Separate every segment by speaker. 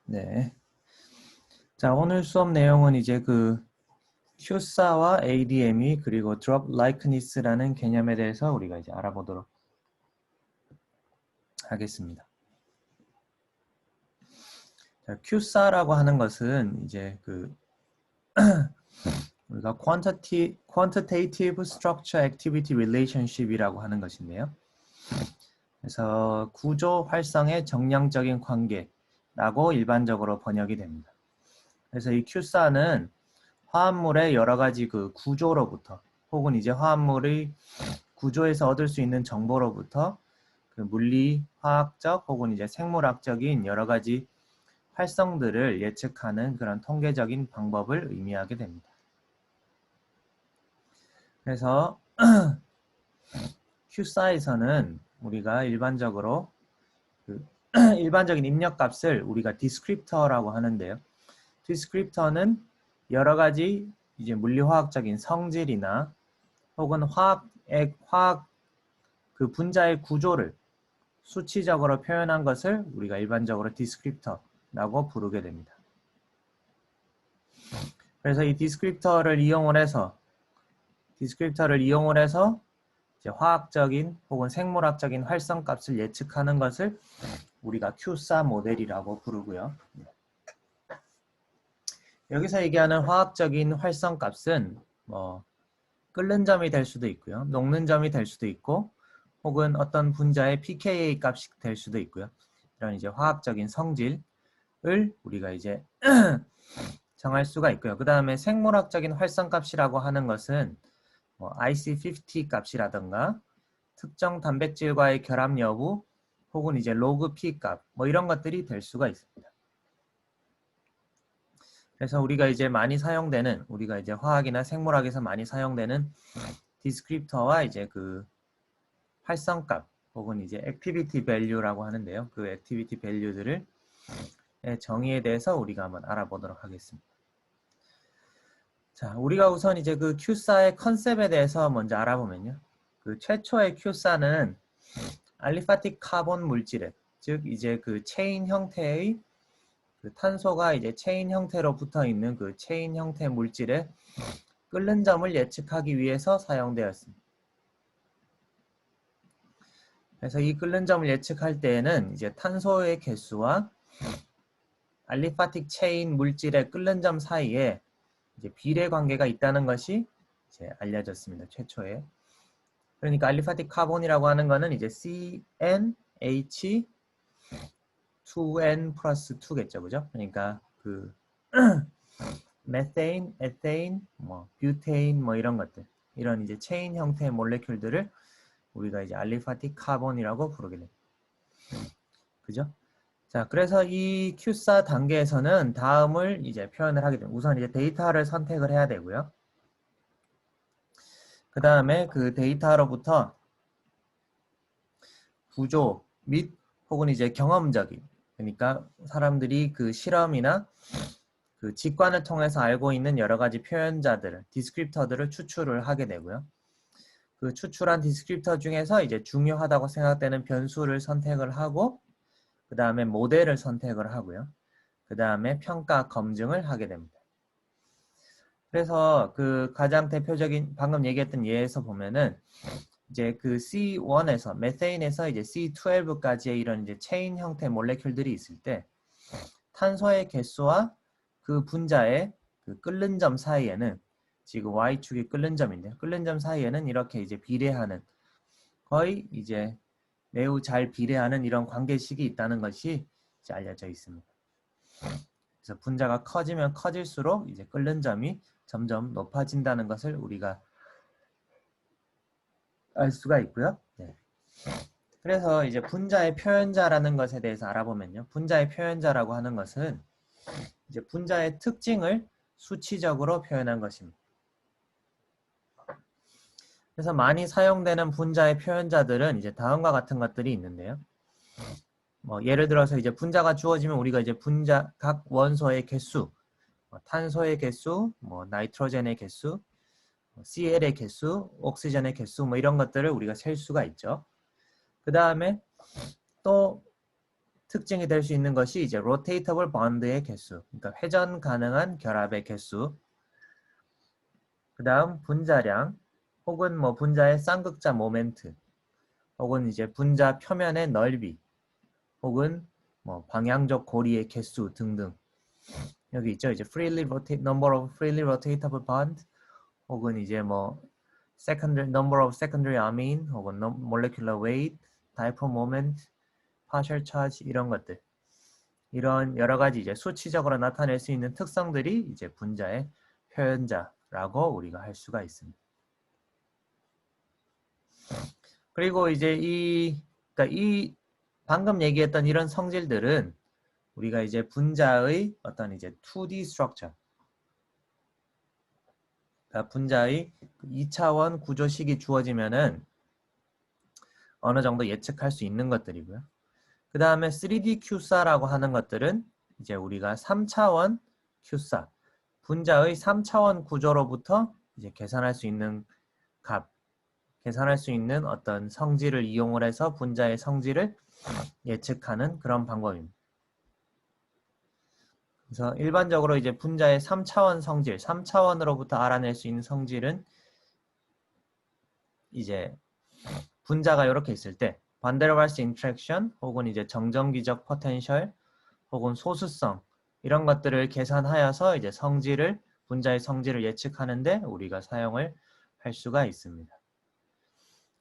Speaker 1: 네. 자, 오늘 수업 내용은 이제 그 Q사와 ADME 그리고 Drop Likeness라는 개념에 대해서 우리가 이제 알아보도록 하겠습니다. 자, Q사라고 하는 것은 이제 그 우리가 Quantitative Structure Activity Relationship이라고 하는 것인데요. 그래서 구조 활성의 정량적인 관계라고 일반적으로 번역이 됩니다. 그래서 이 Q사는 화합물의 여러 가지 그 구조로부터 혹은 이제 화합물의 구조에서 얻을 수 있는 정보로부터 그 물리, 화학적 혹은 이제 생물학적인 여러 가지 활성들을 예측하는 그런 통계적인 방법을 의미하게 됩니다. 그래서 Q사에서는 우리가 일반적으로 그 일반적인 입력값을 우리가 디스크립터라고 하는데요. 디스크립터는 여러 가지 이제 물리화학적인 성질이나 혹은 화학 그 분자의 구조를 수치적으로 표현한 것을 우리가 일반적으로 디스크립터라고 부르게 됩니다. 그래서 이 디스크립터를 이용을 해서 이제 화학적인 혹은 생물학적인 활성값을 예측하는 것을 우리가 Q사 모델이라고 부르고요. 여기서 얘기하는 화학적인 활성값은 뭐 끓는 점이 될 수도 있고요. 녹는 점이 될 수도 있고 혹은 어떤 분자의 pKa 값이 될 수도 있고요. 이런 이제 화학적인 성질을 우리가 이제 정할 수가 있고요. 그 다음에 생물학적인 활성값이라고 하는 것은 뭐 IC50 값이라든가 특정 단백질과의 결합 여부 혹은 이제 로그 P 값 뭐 이런 것들이 될 수가 있습니다. 그래서 우리가 이제 화학이나 생물학에서 많이 사용되는 디스크립터와 이제 그 활성값 혹은 이제 액티비티 밸류라고 하는데요. 그 액티비티 밸류들을 정의에 대해서 우리가 한번 알아보도록 하겠습니다. 자, 우리가 우선 이제 그 Q사의 컨셉에 대해서 먼저 알아보면요. 그 최초의 Q사는 알리파틱 카본 물질에, 즉 이제 그 체인 형태의 그 탄소가 이제 체인 형태로 붙어 있는 그 체인 형태 물질에 끓는 점을 예측하기 위해서 사용되었습니다. 그래서 이 끓는 점을 예측할 때에는 이제 탄소의 개수와 알리파틱 체인 물질의 끓는 점 사이에 이제 비례 관계가 있다는 것이 이제 알려졌습니다. 최초에. 그러니까 알리파틱 카본이라고 하는 거는 이제 CnH2n 플러스 2겠죠. 그죠? 그러니까 그 메테인, 에테인, 뭐 뷰테인 뭐 이런 것들. 이런 이제 체인 형태의 몰레큘들을 우리가 이제 알리파틱 카본이라고 부르게 됩니다. 그죠? 자, 그래서 이 Q사 단계에서는 다음을 이제 표현을 하게 됩니다. 우선 이제 데이터를 선택을 해야 되고요. 그 다음에 그 데이터로부터 구조 및 혹은 이제 경험적인, 그러니까 사람들이 그 실험이나 그 직관을 통해서 알고 있는 여러 가지 표현자들을, 디스크립터들을 추출을 하게 되고요. 그 추출한 디스크립터 중에서 이제 중요하다고 생각되는 변수를 선택을 하고 그 다음에 모델을 선택을 하고요. 그 다음에 평가 검증을 하게 됩니다. 그래서 그 가장 대표적인 방금 얘기했던 예에서 보면은 이제 그 C1에서 메테인에서 이제 C12까지의 이런 이제 체인 형태 몰레큘들이 있을 때 탄소의 개수와 그 분자의 그 끓는 점 사이에는 지금 Y축이 끓는 점인데 끓는 점 사이에는 이렇게 이제 비례하는 거의 이제 매우 잘 비례하는 이런 관계식이 있다는 것이 이제 알려져 있습니다. 그래서 분자가 커지면 커질수록 이제 끓는 점이 점점 높아진다는 것을 우리가 알 수가 있고요. 네. 그래서 이제 분자의 표현자라는 것에 대해서 알아보면요. 분자의 표현자라고 하는 것은 이제 분자의 특징을 수치적으로 표현한 것입니다. 그래서 많이 사용되는 분자의 표현자들은 이제 다음과 같은 것들이 있는데요. 뭐 예를 들어서 이제 분자가 주어지면 우리가 이제 분자 각 원소의 개수, 탄소의 개수, 뭐 나이트로젠의 개수, CL의 개수, 옥시전의 개수 뭐 이런 것들을 우리가 셀 수가 있죠. 그 다음에 또 특징이 될 수 있는 것이 이제 rotatable bond의 개수, 그러니까 회전 가능한 결합의 개수. 그 다음 분자량, 혹은 뭐 분자의 쌍극자 모멘트, 혹은 이제 분자 표면의 넓이, 혹은 뭐 방향적 고리의 개수 등등. 여기 있죠. 이제 number of freely rotatable bond, 혹은 이제 뭐 number of secondary amine, 혹은 molecular weight, dipole moment, partial charge 이런 것들. 이런 여러 가지 이제 수치적으로 나타낼 수 있는 특성들이 이제 분자의 표현자라고 우리가 할 수가 있습니다. 그리고 이제 그러니까 이 방금 얘기했던 이런 성질들은 우리가 이제 분자의 어떤 이제 2D structure, 그러니까 분자의 2차원 구조식이 주어지면은 어느 정도 예측할 수 있는 것들이고요. 그 다음에 3D Q사라고 하는 것들은 이제 우리가 3차원 Q사, 분자의 3차원 구조로부터 이제 계산할 수 있는 값, 계산할 수 있는 어떤 성질을 이용을 해서 분자의 성질을 예측하는 그런 방법입니다. 그래서 일반적으로 이제 분자의 3차원 성질, 3차원으로부터 알아낼 수 있는 성질은 이제 분자가 이렇게 있을 때 반데르왈스 인트랙션, 혹은 이제 정전기적 포텐셜, 혹은 소수성 이런 것들을 계산하여서 이제 분자의 성질을 예측하는데 우리가 사용을 할 수가 있습니다.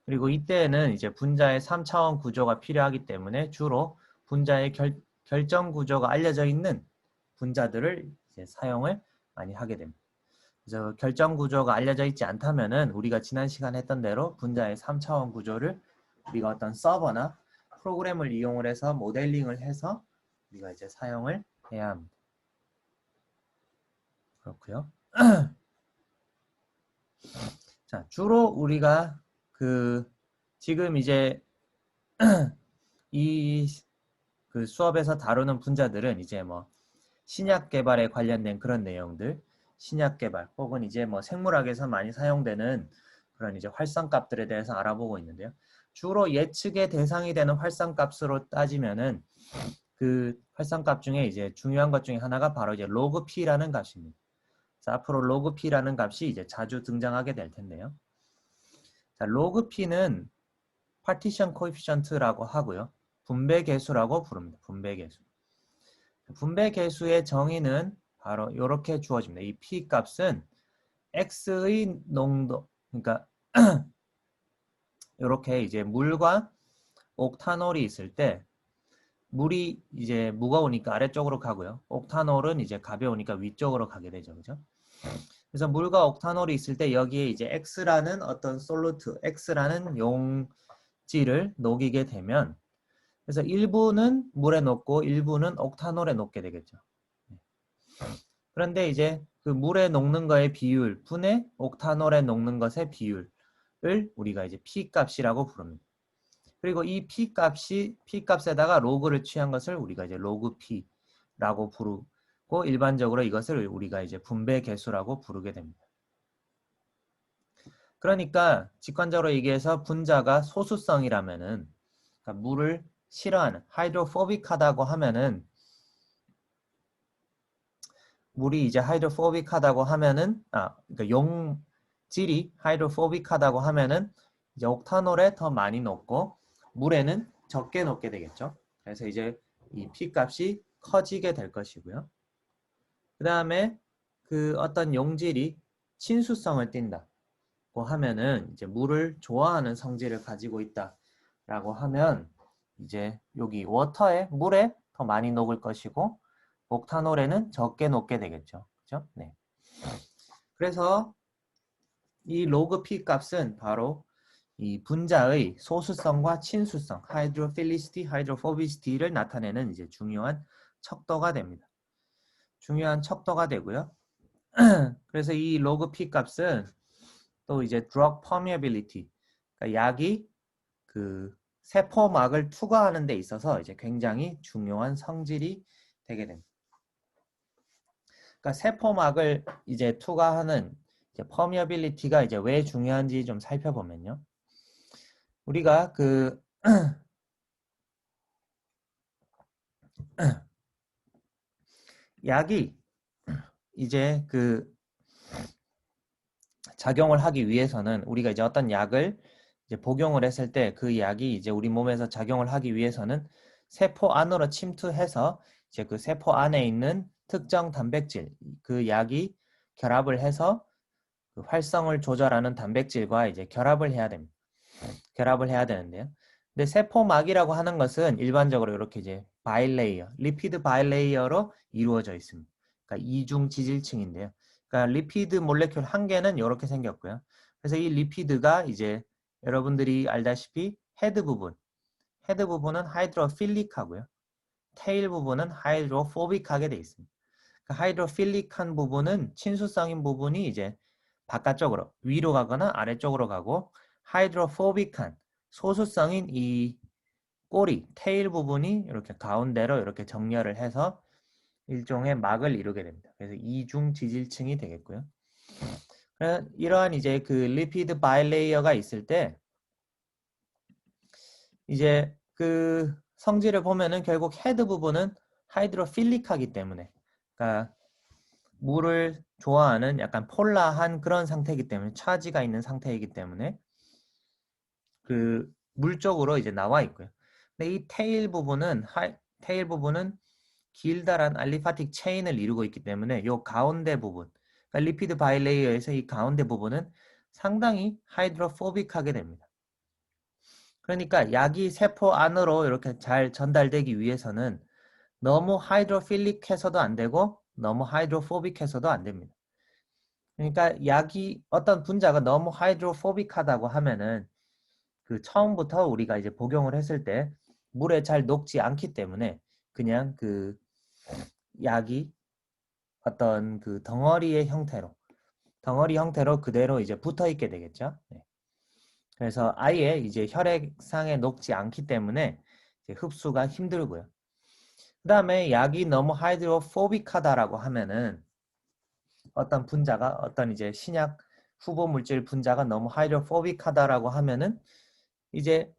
Speaker 1: 그리고 이때에는 이제 분자의 3차원 구조가 필요하기 때문에 주로 분자의 결정 구조가 알려져 있는 분자들을 이제 사용을 많이 하게 됩니다. 그래서 결정 구조가 알려져 있지 않다면은 우리가 지난 시간에 했던 대로 분자의 3차원 구조를 우리가 어떤 서버나 프로그램을 이용을 해서 모델링을 해서 우리가 이제 사용을 해야 합니다. 그렇고요. 자, 주로 우리가 지금 이제 이 수업에서 다루는 분자들은 이제 뭐 신약 개발에 관련된 그런 내용들, 신약 개발 혹은 이제 뭐 생물학에서 많이 사용되는 그런 이제 활성값들에 대해서 알아보고 있는데요. 주로 예측의 대상이 되는 활성값으로 따지면은 그 활성값 중에 이제 중요한 것 중에 하나가 바로 이제 로그 P라는 값입니다. 자, 앞으로 로그 P라는 값이 이제 자주 등장하게 될 텐데요. 자, 로그 P는 파티션 코에피션트라고 하고요. 분배 계수라고 부릅니다. 분배 계수. 분배 계수의 정의는 바로 이렇게 주어집니다. 이 P 값은 X의 농도, 그러니까 이렇게 이제 물과 옥타놀이 있을 때 물이 이제 무거우니까 아래쪽으로 가고요. 옥타놀은 이제 가벼우니까 위쪽으로 가게 되죠. 그죠? 그래서 물과 옥타놀이 있을 때 여기에 이제 X라는 어떤 솔루트, X라는 용질을 녹이게 되면 그래서 일부는 물에 녹고 일부는 옥타놀에 녹게 되겠죠. 그런데 이제 그 물에 녹는 거의 비율 분의 옥타놀에 녹는 것의 비율을 우리가 이제 P값이라고 부릅니다. 그리고 이 P값에다가 로그를 취한 것을 우리가 이제 로그 P라고 부르고 일반적으로 이것을 우리가 이제 분배 계수라고 부르게 됩니다. 그러니까 직관적으로 얘기해서 분자가 소수성이라면은 그러니까 물을 싫어하는 하이드로포빅하다고 하면은 물이 이제 하이드로포빅하다고 하면은 그러니까 용질이 하이드로포빅하다고 하면은 이제 옥타놀에 더 많이 녹고 물에는 적게 녹게 되겠죠. 그래서 이제 이 P값이 커지게 될 것이고요. 그 다음에 그 어떤 용질이 친수성을 띈다고 하면은 이제 물을 좋아하는 성질을 가지고 있다라고 하면 이제 여기 물에 더 많이 녹을 것이고 옥타놀에는 적게 녹게 되겠죠. 그죠? 네. 그래서 이 로그 P 값은 바로 이 분자의 소수성과 친수성, 하이드로필리시티, 하이드로포비시티를 나타내는 이제 중요한 척도가 됩니다. 중요한 척도가 되고요. 그래서 이 로그 P 값은 또 이제 drug permeability, 그러니까 약이 그 세포막을 투과하는 데 있어서 이제 굉장히 중요한 성질이 되게 됩니다. 그러니까 세포막을 이제 투과하는 이제 permeability가 이제 왜 중요한지 좀 살펴보면요. 우리가 약이 이제 그 작용을 하기 위해서는 우리가 이제 어떤 약을 이제 복용을 했을 때 그 약이 이제 우리 몸에서 작용을 하기 위해서는 세포 안으로 침투해서 이제 그 세포 안에 있는 특정 단백질, 그 약이 결합을 해서 그 활성을 조절하는 단백질과 이제 결합을 해야 됩니다. 결합을 해야 되는데요. 근데 세포막이라고 하는 것은 일반적으로 이렇게 이제 바이레이어, 리피드 바이레이어로 이루어져 있습니다. 그러니까 이중 지질층인데요. 그러니까 리피드 몰레큘 한 개는 이렇게 생겼고요. 그래서 이 리피드가 이제 여러분들이 알다시피 헤드 부분은 하이드로필릭하고요. 테일 부분은 하이드로포빅하게 돼 있습니다. 그러니까 하이드로필릭한 부분은 친수성인 부분이 이제 바깥쪽으로 위로 가거나 아래쪽으로 가고 하이드로포빅한 소수성인 이 꼬리, 테일 부분이 이렇게 가운데로 이렇게 정렬을 해서 일종의 막을 이루게 됩니다. 그래서 이중 지질층이 되겠고요. 이러한 이제 그 리피드 바이레이어가 있을 때 이제 그 성질을 보면은 결국 헤드 부분은 하이드로필릭하기 때문에 그러니까 물을 좋아하는 약간 폴라한 그런 상태이기 때문에 차지가 있는 상태이기 때문에 그 물 쪽으로 이제 나와 있고요. 근데 이 테일 부분은 길다란 알리파틱 체인을 이루고 있기 때문에 이 가운데 부분, 그러니까 리피드 바이레이어에서 이 가운데 부분은 상당히 하이드로포빅하게 됩니다. 그러니까 약이 세포 안으로 이렇게 잘 전달되기 위해서는 너무 하이드로필릭해서도 안 되고 너무 하이드로포빅해서도 안 됩니다. 그러니까 약이 어떤 분자가 너무 하이드로포빅하다고 하면은 그 처음부터 우리가 이제 복용을 했을 때 물에 잘 녹지 않기 때문에 그냥 그 약이 어떤 그 덩어리 형태로 그대로 이제 붙어 있게 되겠죠. 네. 그래서 아예 이제 혈액상에 녹지 않기 때문에 이제 흡수가 힘들고요. 그 다음에 약이 너무 하이드로포빅하다라고 하면은 어떤 이제 신약 후보 물질 분자가 너무 하이드로포빅하다라고 하면은 이제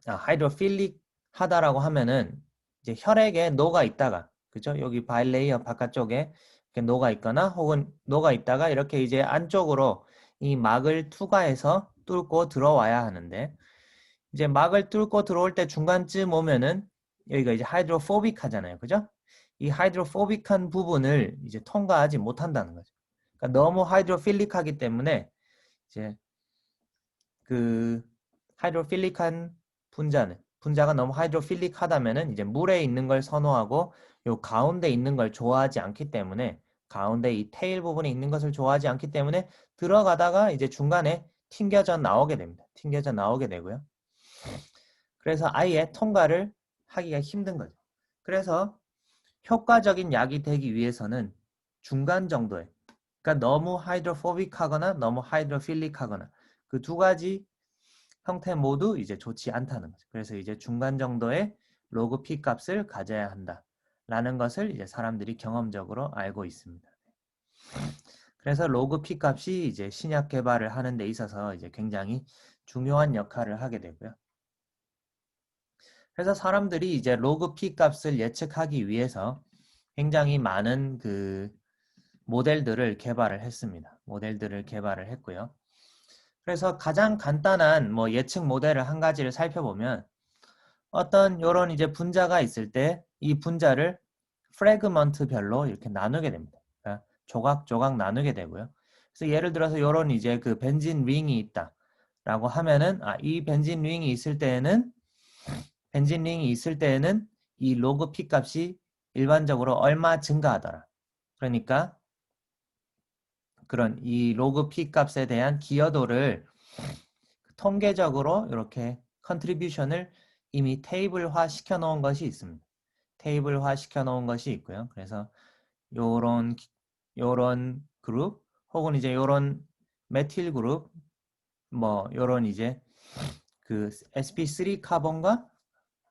Speaker 1: 하이드로필릭 하다라고 하면은 이제 혈액에 녹아 있다가 그죠? 여기 바이레이어 바깥쪽에 이렇게 녹아 있거나 혹은 녹아 있다가 이렇게 이제 안쪽으로 이 막을 투과해서 뚫고 들어와야 하는데 이제 막을 뚫고 들어올 때 중간쯤 오면은 여기가 이제 하이드로포빅 하잖아요. 그죠? 이 하이드로포빅한 부분을 이제 통과하지 못한다는 거죠. 그러니까 너무 하이드로필릭하기 때문에 이제 그 하이드로필릭한 분자가 너무 하이드로필릭하다면은 이제 물에 있는 걸 선호하고 요 가운데 있는 걸 좋아하지 않기 때문에 가운데 이 테일 부분에 있는 것을 좋아하지 않기 때문에 들어가다가 이제 중간에 튕겨져 나오게 됩니다. 튕겨져 나오게 되고요. 그래서 아예 통과를 하기가 힘든 거죠. 그래서 효과적인 약이 되기 위해서는 중간 정도의 그러니까 너무 하이드로포빅하거나 너무 하이드로필릭하거나 그 두 가지 형태 모두 이제 좋지 않다는 거죠. 그래서 이제 중간 정도의 로그 P 값을 가져야 한다라는 것을 이제 사람들이 경험적으로 알고 있습니다. 그래서 로그 P 값이 이제 신약 개발을 하는 데 있어서 이제 굉장히 중요한 역할을 하게 되고요. 그래서 사람들이 이제 로그 P 값을 예측하기 위해서 굉장히 많은 그 모델들을 개발을 했습니다. 모델들을 개발을 했고요. 그래서 가장 간단한 뭐 예측 모델을 한 가지를 살펴보면 어떤 요런 이제 분자가 있을 때 이 분자를 프래그먼트별로 이렇게 나누게 됩니다. 그러니까 조각조각 나누게 되고요. 그래서 예를 들어서 요런 이제 그 벤진 링이 있다라고 하면은 이 벤진 링이 있을 때에는 이 로그 P 값이 일반적으로 얼마 증가하더라. 그러니까 그런 이 로그 P 값에 대한 기여도를 통계적으로 이렇게 컨트리뷰션을 이미 테이블화 시켜 놓은 것이 있습니다. 테이블화 시켜 놓은 것이 있고요. 그래서 요런 그룹 혹은 이제 요런 메틸 그룹 뭐 요런 이제 그 sp3 카본과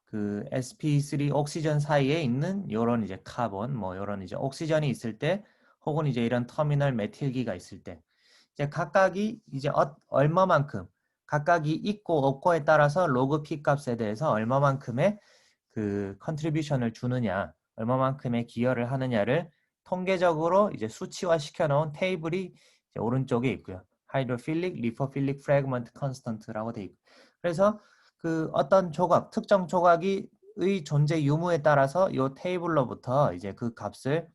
Speaker 1: 그 sp3 옥시전 사이에 있는 요런 이제 카본 뭐 요런 이제 옥시전이 있을 때 혹은 이제 이런 터미널 메틸기가 있을 때 이제 각각이 이제 얼마만큼 각각이 있고 없고에 따라서 로그 P 값에 대해서 얼마만큼의 그 컨트리뷰션을 주느냐, 얼마만큼의 기여를 하느냐를 통계적으로 이제 수치화 시켜놓은 테이블이 이제 오른쪽에 있고요. 하이드로필릭, 리포필릭, 프래그먼트 컨스턴트라고 돼 있고. 그래서 그 어떤 조각, 특정 조각의 존재 유무에 따라서 이 테이블로부터 이제 그 값을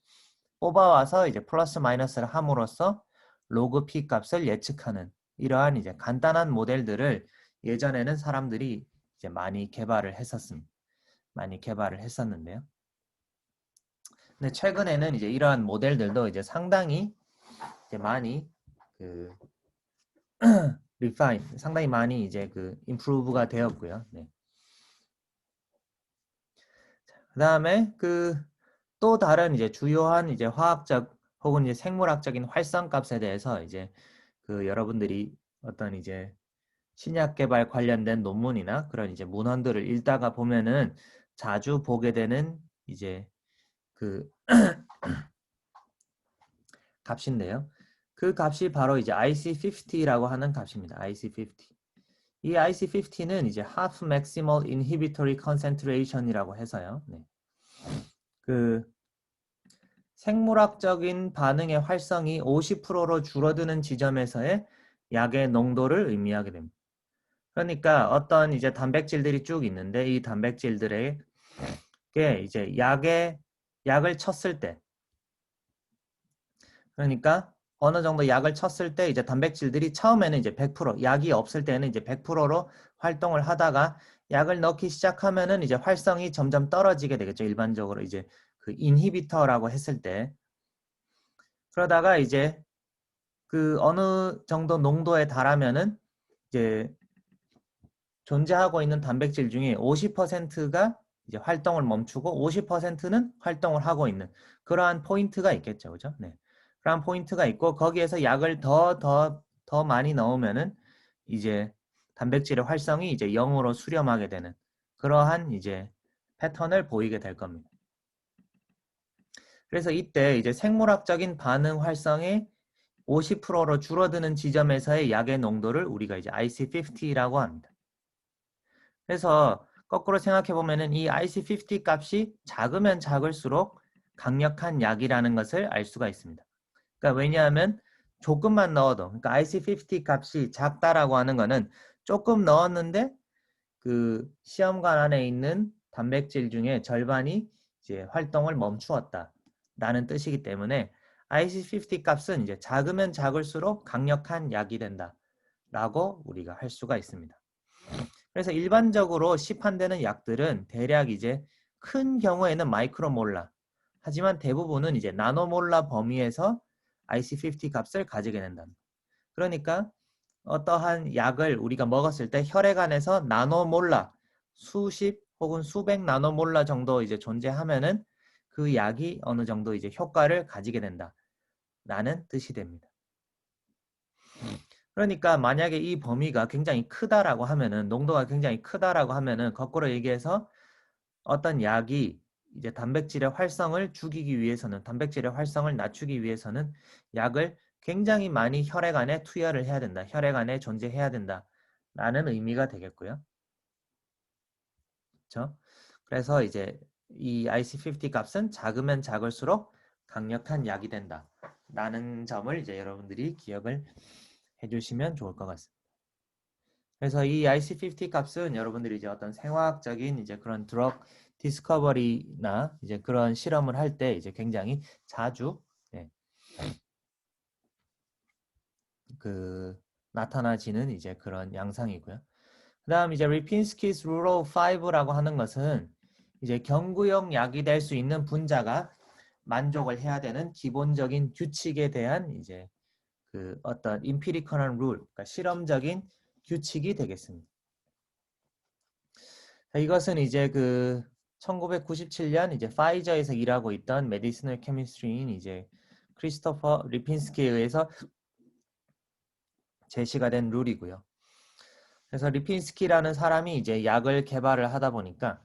Speaker 1: 뽑아와서 이제 플러스 마이너스를 함으로써 로그 P 값을 예측하는 이러한 이제 간단한 모델들을 예전에는 사람들이 이제 많이 개발을 했었습니다. 많이 개발을 했었는데요. 근데 최근에는 이제 이러한 모델들도 이제 상당히 이제 많이 그 refine, 상당히 많이 이제 그 improve가 되었고요. 네. 그다음에 그 또 다른 이제 주요한 이제 화학적 혹은 이제 생물학적인 활성값에 대해서 이제 그 여러분들이 어떤 이제 신약 개발 관련된 논문이나 그런 이제 문헌들을 읽다가 보면은 자주 보게 되는 이제 그 값인데요. 그 값이 바로 이제 IC50라고 하는 값입니다. IC50. 이 IC50는 이제 Half Maximal Inhibitory Concentration이라고 해서요. 네. 그 생물학적인 반응의 활성이 50%로 줄어드는 지점에서의 약의 농도를 의미하게 됩니다. 그러니까 어떤 이제 단백질들이 쭉 있는데 이 단백질들에게 이제 약을 쳤을 때 그러니까 어느 정도 약을 쳤을 때 이제 단백질들이 처음에는 이제 100% 약이 없을 때는 이제 100%로 활동을 하다가 약을 넣기 시작하면은 이제 활성이 점점 떨어지게 되겠죠. 일반적으로 이제 그 인히비터라고 했을 때 그러다가 이제 그 어느 정도 농도에 달하면은 이제 존재하고 있는 단백질 중에 50%가 이제 활동을 멈추고 50%는 활동을 하고 있는 그러한 포인트가 있겠죠. 그죠? 네. 그러한 포인트가 있고 거기에서 약을 더 많이 넣으면은 이제 단백질의 활성이 이제 0으로 수렴하게 되는 그러한 이제 패턴을 보이게 될 겁니다. 그래서 이때 이제 생물학적인 반응 활성이 50%로 줄어드는 지점에서의 약의 농도를 우리가 이제 IC50라고 합니다. 그래서 거꾸로 생각해 보면은 이 IC50 값이 작으면 작을수록 강력한 약이라는 것을 알 수가 있습니다. 그러니까 왜냐하면 조금만 넣어도 그러니까 IC50 값이 작다라고 하는 거는 조금 넣었는데 그 시험관 안에 있는 단백질 중에 절반이 이제 활동을 멈추었다라는 뜻이기 때문에 IC50 값은 이제 작으면 작을수록 강력한 약이 된다라고 우리가 할 수가 있습니다. 그래서 일반적으로 시판되는 약들은 대략 이제 큰 경우에는 마이크로몰라 하지만 대부분은 이제 나노몰라 범위에서 IC50 값을 가지게 된답니다. 그러니까 어떠한 약을 우리가 먹었을 때 혈액 안에서 나노몰라 수십 혹은 수백 나노몰라 정도 이제 존재하면은 그 약이 어느 정도 이제 효과를 가지게 된다라는 뜻이 됩니다. 그러니까 만약에 이 범위가 굉장히 크다라고 하면은 농도가 굉장히 크다라고 하면은 거꾸로 얘기해서 어떤 약이 이제 단백질의 활성을 죽이기 위해서는 단백질의 활성을 낮추기 위해서는 약을 굉장히 많이 혈액 안에 투여를 해야 된다. 혈액 안에 존재해야 된다. 라는 의미가 되겠고요. 그렇죠? 그래서 이제 이 IC50 값은 작으면 작을수록 강력한 약이 된다. 라는 점을 이제 여러분들이 기억을 해주시면 좋을 것 같습니다. 그래서 이 IC50 값은 여러분들이 이제 어떤 생화학적인 이제 그런 드럭 디스커버리나 이제 그런 실험을 할 때 이제 굉장히 자주 그 나타나지는 이제 그런 양상이고요. 그다음 이제 리핀스키's Rule of Five라고 하는 것은 이제 경구용 약이 될 수 있는 분자가 만족을 해야 되는 기본적인 규칙에 대한 이제 그 어떤 임피리컬한 룰, 그러니까 실험적인 규칙이 되겠습니다. 이것은 이제 그 1997년 이제 파이저에서 일하고 있던 메디시널 케미스트리인 이제 크리스토퍼 리핀스키에 의해서 제시가 된 룰이고요. 그래서 리핀스키라는 사람이 이제 약을 개발을 하다 보니까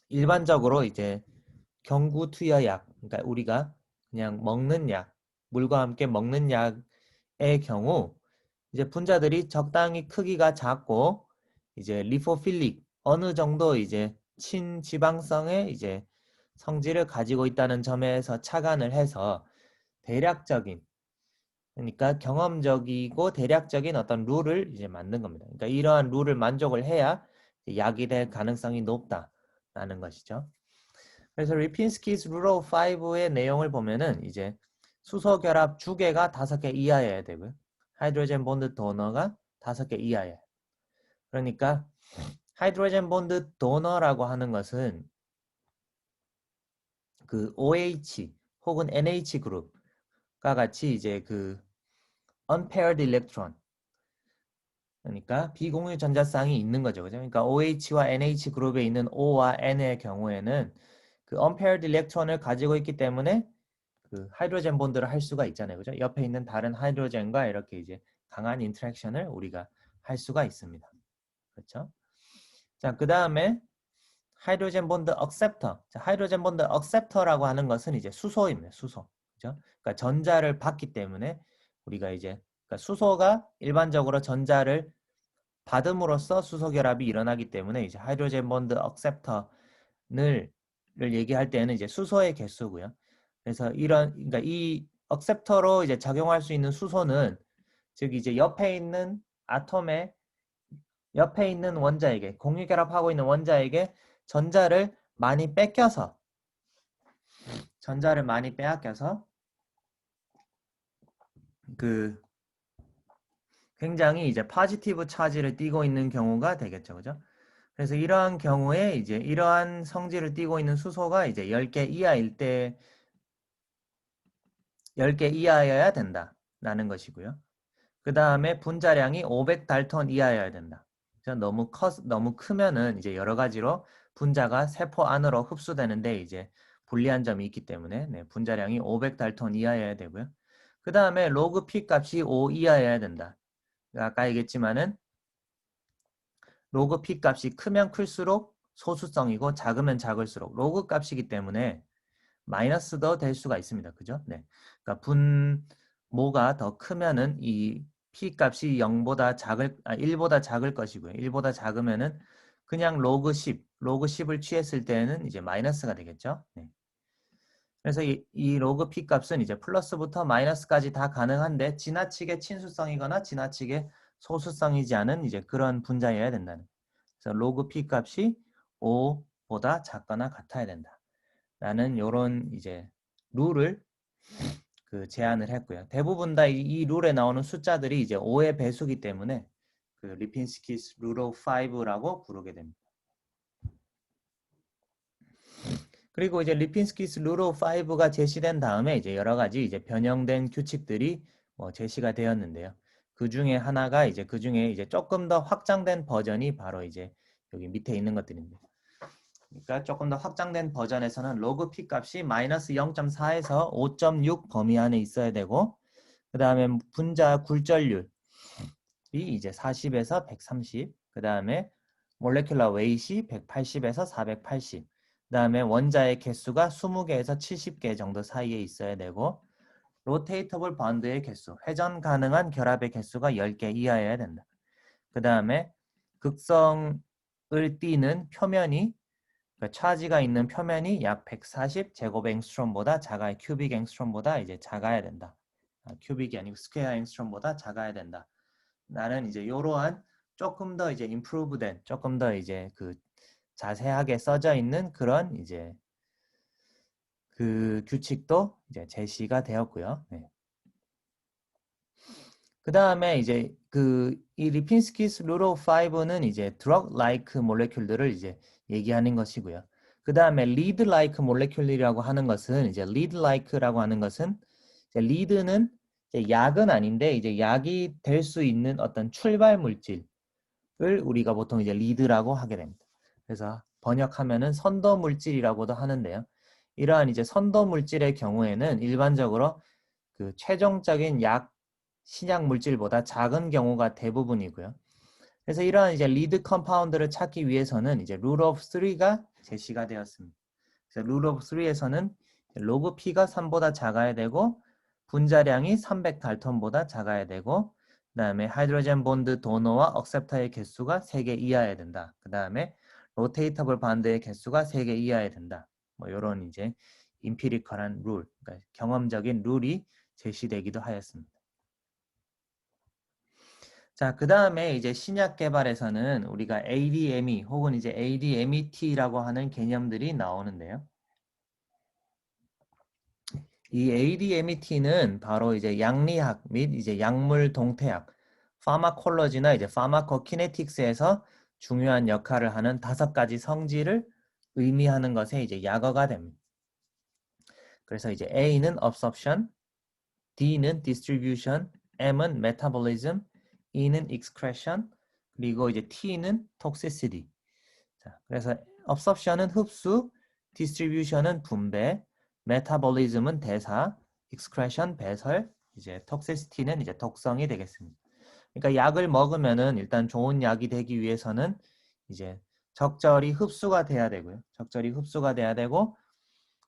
Speaker 1: 일반적으로 이제 경구 투여약, 그러니까 우리가 그냥 먹는 약, 물과 함께 먹는 약의 경우 이제 분자들이 적당히 크기가 작고 이제 리포필릭 어느 정도 이제 친지방성의 이제 성질을 가지고 있다는 점에서 착안을 해서 대략적인, 그러니까 경험적이고 대략적인 어떤 룰을 이제 만든 겁니다. 그러니까 이러한 룰을 만족을 해야 약이 될 가능성이 높다라는 것이죠. 그래서 리핀스키's Rule of Five의 내용을 보면은 이제 수소 결합 주계가 5개 이하여야 되고요. 하이드로젠 본드 도너가 5개 이하여야. 그러니까 하이드로젠 본드 도너라고 하는 것은 그 OH 혹은 NH 그룹과 같이 이제 그 unpaired electron, 그러니까 비공유 전자쌍이 있는 거죠. 그죠? 그러니까 OH와 NH 그룹에 있는 O와 N의 경우에는 그 unpaired electron을 가지고 있기 때문에 그 하이드로젠 본드를 할 수가 있잖아요. 그죠? 옆에 있는 다른 하이드로젠과 이렇게 이제 강한 인터랙션을 우리가 할 수가 있습니다. 그렇죠? 자, 그다음에 하이드로젠 본드 억셉터. 자, 하이드로젠 본드 억셉터라고 하는 것은 이제 수소입니다. 수소. 그죠? 그러니까 전자를 받기 때문에 우리가 이제 그러니까 수소가 일반적으로 전자를 받음으로써 수소 결합이 일어나기 때문에 이제 하이드로젠 본드 억셉터를 얘기할 때는 이제 수소의 개수고요. 그래서 그러니까 이 억셉터로 이제 작용할 수 있는 수소는 즉 이제 옆에 있는 원자에게 공유 결합하고 있는 원자에게 전자를 많이 빼앗겨서 그 굉장히 이제 포지티브 차지를 띠고 있는 경우가 되겠죠. 그죠? 그래서 이러한 경우에 이제 이러한 성질을 띠고 있는 수소가 이제 10개 이하일 때 10개 이하여야 된다라는 것이고요. 그 다음에 분자량이 500달톤 이하여야 된다. 너무 크면은 이제 여러 가지로 분자가 세포 안으로 흡수되는데 이제 불리한 점이 있기 때문에 네, 분자량이 500달톤 이하여야 되고요. 그 다음에 로그 P 값이 5 이하여야 된다. 아까 얘기했지만은 로그 P 값이 크면 클수록 소수성이고 작으면 작을수록 로그 값이기 때문에 마이너스도 될 수가 있습니다. 그죠? 네. 그러니까 분모가 더 크면은 이 P 값이 1보다 작을 것이고요. 1보다 작으면은 그냥 로그 10을 취했을 때는 이제 마이너스가 되겠죠. 네. 그래서 이 로그 P 값은 이제 플러스부터 마이너스까지 다 가능한데 지나치게 친수성이거나 지나치게 소수성이지 않은 이제 그런 분자여야 된다는. 그래서 로그 P 값이 5보다 작거나 같아야 된다. 라는 요런 이제 룰을 그 제안을 했고요. 대부분 다 이 룰에 나오는 숫자들이 이제 5의 배수기 때문에 그 리핀스키's Rule of Five라고 부르게 됩니다. 그리고 이제 리핀스키's Rule of Five가 제시된 다음에 이제 여러 가지 이제 변형된 규칙들이 뭐 제시가 되었는데요. 그 중에 하나가 이제 그 중에 이제 조금 더 확장된 버전이 바로 이제 여기 밑에 있는 것들입니다. 그러니까 조금 더 확장된 버전에서는 로그 P 값이 마이너스 0.4에서 5.6 범위 안에 있어야 되고 그 다음에 분자 굴절률이 이제 40에서 130, 그 다음에 몰레큘러 웨이트이 180에서 480, 그 다음에 원자의 개수가 20개에서 70개 정도 사이에 있어야 되고 로테이터블 번드의 개수, 회전 가능한 결합의 개수가 10개 이하여야 된다. 그 다음에 극성을 띠는 표면이 그러니까 차지가 있는 표면이 약 140 제곱 앵스트롬보다 작아야 큐빅 앵스트롬보다 이제 작아야 된다. 큐빅이 아니고 스퀘어 앵스트롬보다 작아야 된다. 나는 이제 이러한 조금 더 이제 임프루브된 조금 더 이제 그 자세하게 써져 있는 그런 이제 그 규칙도 이제 제시가 되었고요. 네. 그 다음에 이제 이 리핀스키스 룰 오브 5는 이제 drug like 모레큘들을 이제 얘기하는 것이고요. 그 다음에 lead like 모레큘이라고 하는 것은 이제 lead like라고 하는 것은 이제 lead는 이제 약은 아닌데 이제 약이 될 수 있는 어떤 출발 물질을 우리가 보통 이제 lead라고 하게 됩니다. 그래서 번역하면은 선도 물질이라고도 하는데요. 이러한 이제 선도 물질의 경우에는 일반적으로 그 최종적인 신약 물질보다 작은 경우가 대부분이고요. 그래서 이러한 이제 리드 컴파운드를 찾기 위해서는 이제 룰 오브 3가 제시가 되었습니다. 그래서 룰 오브 3에서는 로그 P가 3보다 작아야 되고 분자량이 300달톤보다 작아야 되고 그 다음에 하이드로젠 본드 도너와 억셉터의 개수가 3개 이하여야 된다. 그 다음에 로테이터블 반드의 개수가 3개 이하에 된다. 뭐 이런 이제 임피리컬한 룰, 그러니까 경험적인 룰이 제시되기도 하였습니다. 자, 그 다음에 이제 신약 개발에서는 우리가 ADME 혹은 이제 ADMET라고 하는 개념들이 나오는데요. 이 ADMET는 바로 이제 양리학 및 이제 약물 동태학, 파마콜로지나 이제 파마코키네틱스에서 중요한 역할을 하는 5가지 성질을 의미하는 것에 이제 약어가 됩니다. 그래서 이제 A는 absorption, D는 distribution, M은 metabolism, E는 excretion, 그리고 이제 T는 toxicity. 자, 그래서 absorption은 흡수, distribution은 분배, metabolism은 대사, excretion 배설, 이제 toxicity는 이제 독성이 되겠습니다. 그러니까 약을 먹으면은 일단 좋은 약이 되기 위해서는 이제 적절히 흡수가 돼야 되고요. 적절히 흡수가 돼야 되고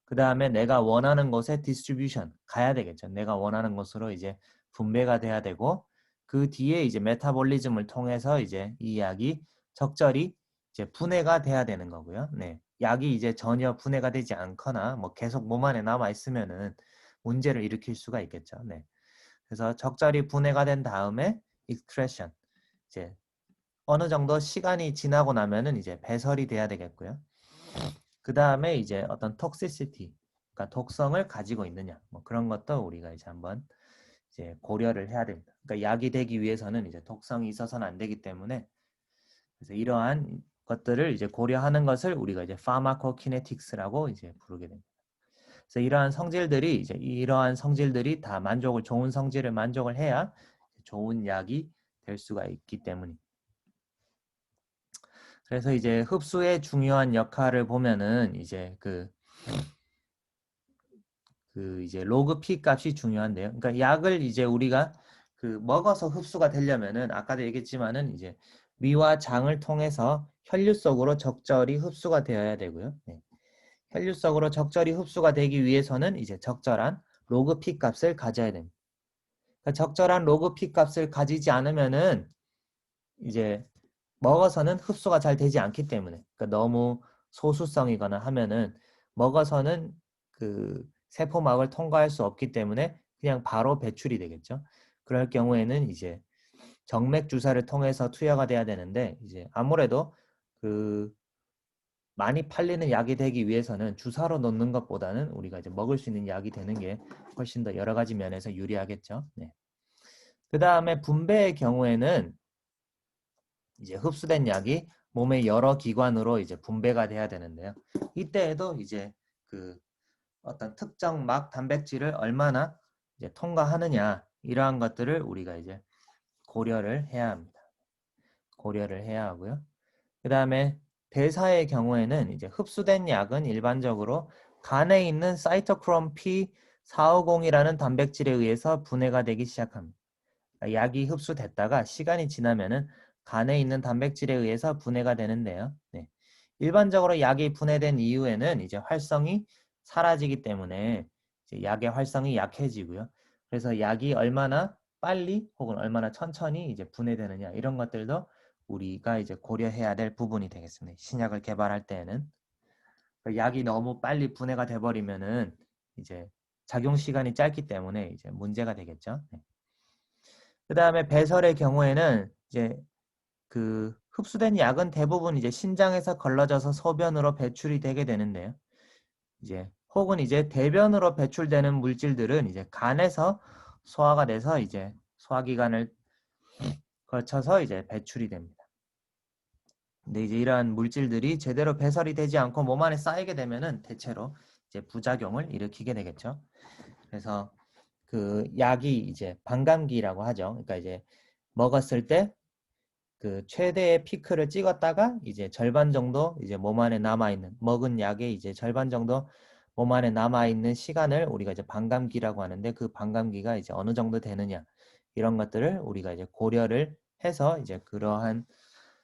Speaker 1: 그 다음에 내가 원하는 곳에 디스트리뷰션 가야 되겠죠. 내가 원하는 곳으로 이제 분배가 돼야 되고 그 뒤에 이제 메타볼리즘을 통해서 이제 이 약이 적절히 이제 분해가 돼야 되는 거고요. 네. 약이 이제 전혀 분해가 되지 않거나 뭐 계속 몸 안에 남아 있으면은 문제를 일으킬 수가 있겠죠. 네. 그래서 적절히 분해가 된 다음에 익스크레션 이제 어느 정도 시간이 지나고 나면은 이제 배설이 돼야 되겠고요. 그 다음에 이제 어떤 toxicity, 그러니까 독성을 가지고 있느냐, 뭐 그런 것도 우리가 이제 한번 이제 고려를 해야 됩니다. 그러니까 약이 되기 위해서는 이제 독성이 있어서는 안 되기 때문에 그래서 이러한 것들을 이제 고려하는 것을 우리가 이제 pharmacokinetics라고 이제 부르게 됩니다. 그래서 이러한 성질들이 이제 이러한 성질들이 다 좋은 성질을 만족을 해야 좋은 약이 될 수가 있기 때문입니다. 그래서 이제 흡수의 중요한 역할을 보면은 이제 그 이제 로그 P 값이 중요한데요. 그러니까 약을 이제 우리가 먹어서 흡수가 되려면은 아까도 얘기했지만은 이제 위와 장을 통해서 혈류 속으로 적절히 흡수가 되어야 되고요. 네. 혈류 속으로 적절히 흡수가 되기 위해서는 이제 적절한 로그 P 값을 가져야 됩니다. 그러니까 적절한 로그 P 값을 가지지 않으면은 이제 먹어서는 흡수가 잘 되지 않기 때문에 그러니까 너무 소수성이거나 하면은 먹어서는 세포막을 통과할 수 없기 때문에 그냥 바로 배출이 되겠죠. 그럴 경우에는 이제 정맥 주사를 통해서 투여가 돼야 되는데 이제 아무래도 많이 팔리는 약이 되기 위해서는 주사로 넣는 것보다는 우리가 이제 먹을 수 있는 약이 되는 게 훨씬 더 여러 가지 면에서 유리하겠죠. 네. 그 다음에 분배의 경우에는 이제 흡수된 약이 몸의 여러 기관으로 이제 분배가 돼야 되는데요. 이때에도 이제 어떤 특정 막 단백질을 얼마나 이제 통과하느냐 이러한 것들을 우리가 이제 고려를 해야 합니다. 고려를 해야 하고요. 그 다음에 대사의 경우에는 이제 흡수된 약은 일반적으로 간에 있는 사이토크롬 P450이라는 단백질에 의해서 분해가 되기 시작합니다. 약이 흡수됐다가 시간이 지나면은 간에 있는 단백질에 의해서 분해가 되는데요. 네. 일반적으로 약이 분해된 이후에는 이제 활성이 사라지기 때문에 이제 약의 활성이 약해지고요. 그래서 약이 얼마나 빨리 혹은 얼마나 천천히 이제 분해되느냐 이런 것들도 우리가 이제 고려해야 될 부분이 되겠습니다. 신약을 개발할 때에는 약이 너무 빨리 분해가 돼 버리면은 이제 작용 시간이 짧기 때문에 이제 문제가 되겠죠. 네. 그 다음에 배설의 경우에는 이제 흡수된 약은 대부분 이제 신장에서 걸러져서 소변으로 배출이 되게 되는데요. 이제 혹은 이제 대변으로 배출되는 물질들은 이제 간에서 소화가 돼서 이제 소화기관을 거쳐서 이제 배출이 됩니다. 근데 이제 이러한 물질들이 제대로 배설이 되지 않고 몸 안에 쌓이게 되면은 대체로 이제 부작용을 일으키게 되겠죠. 그래서 약이 이제 반감기라고 하죠. 그러니까 이제 먹었을 때 최대의 피크를 찍었다가 이제 절반 정도 이제 몸 안에 남아 있는 먹은 약의 이제 절반 정도 몸 안에 남아 있는 시간을 우리가 이제 반감기라고 하는데 그 반감기가 이제 어느 정도 되느냐 이런 것들을 우리가 이제 고려를 해서 이제 그러한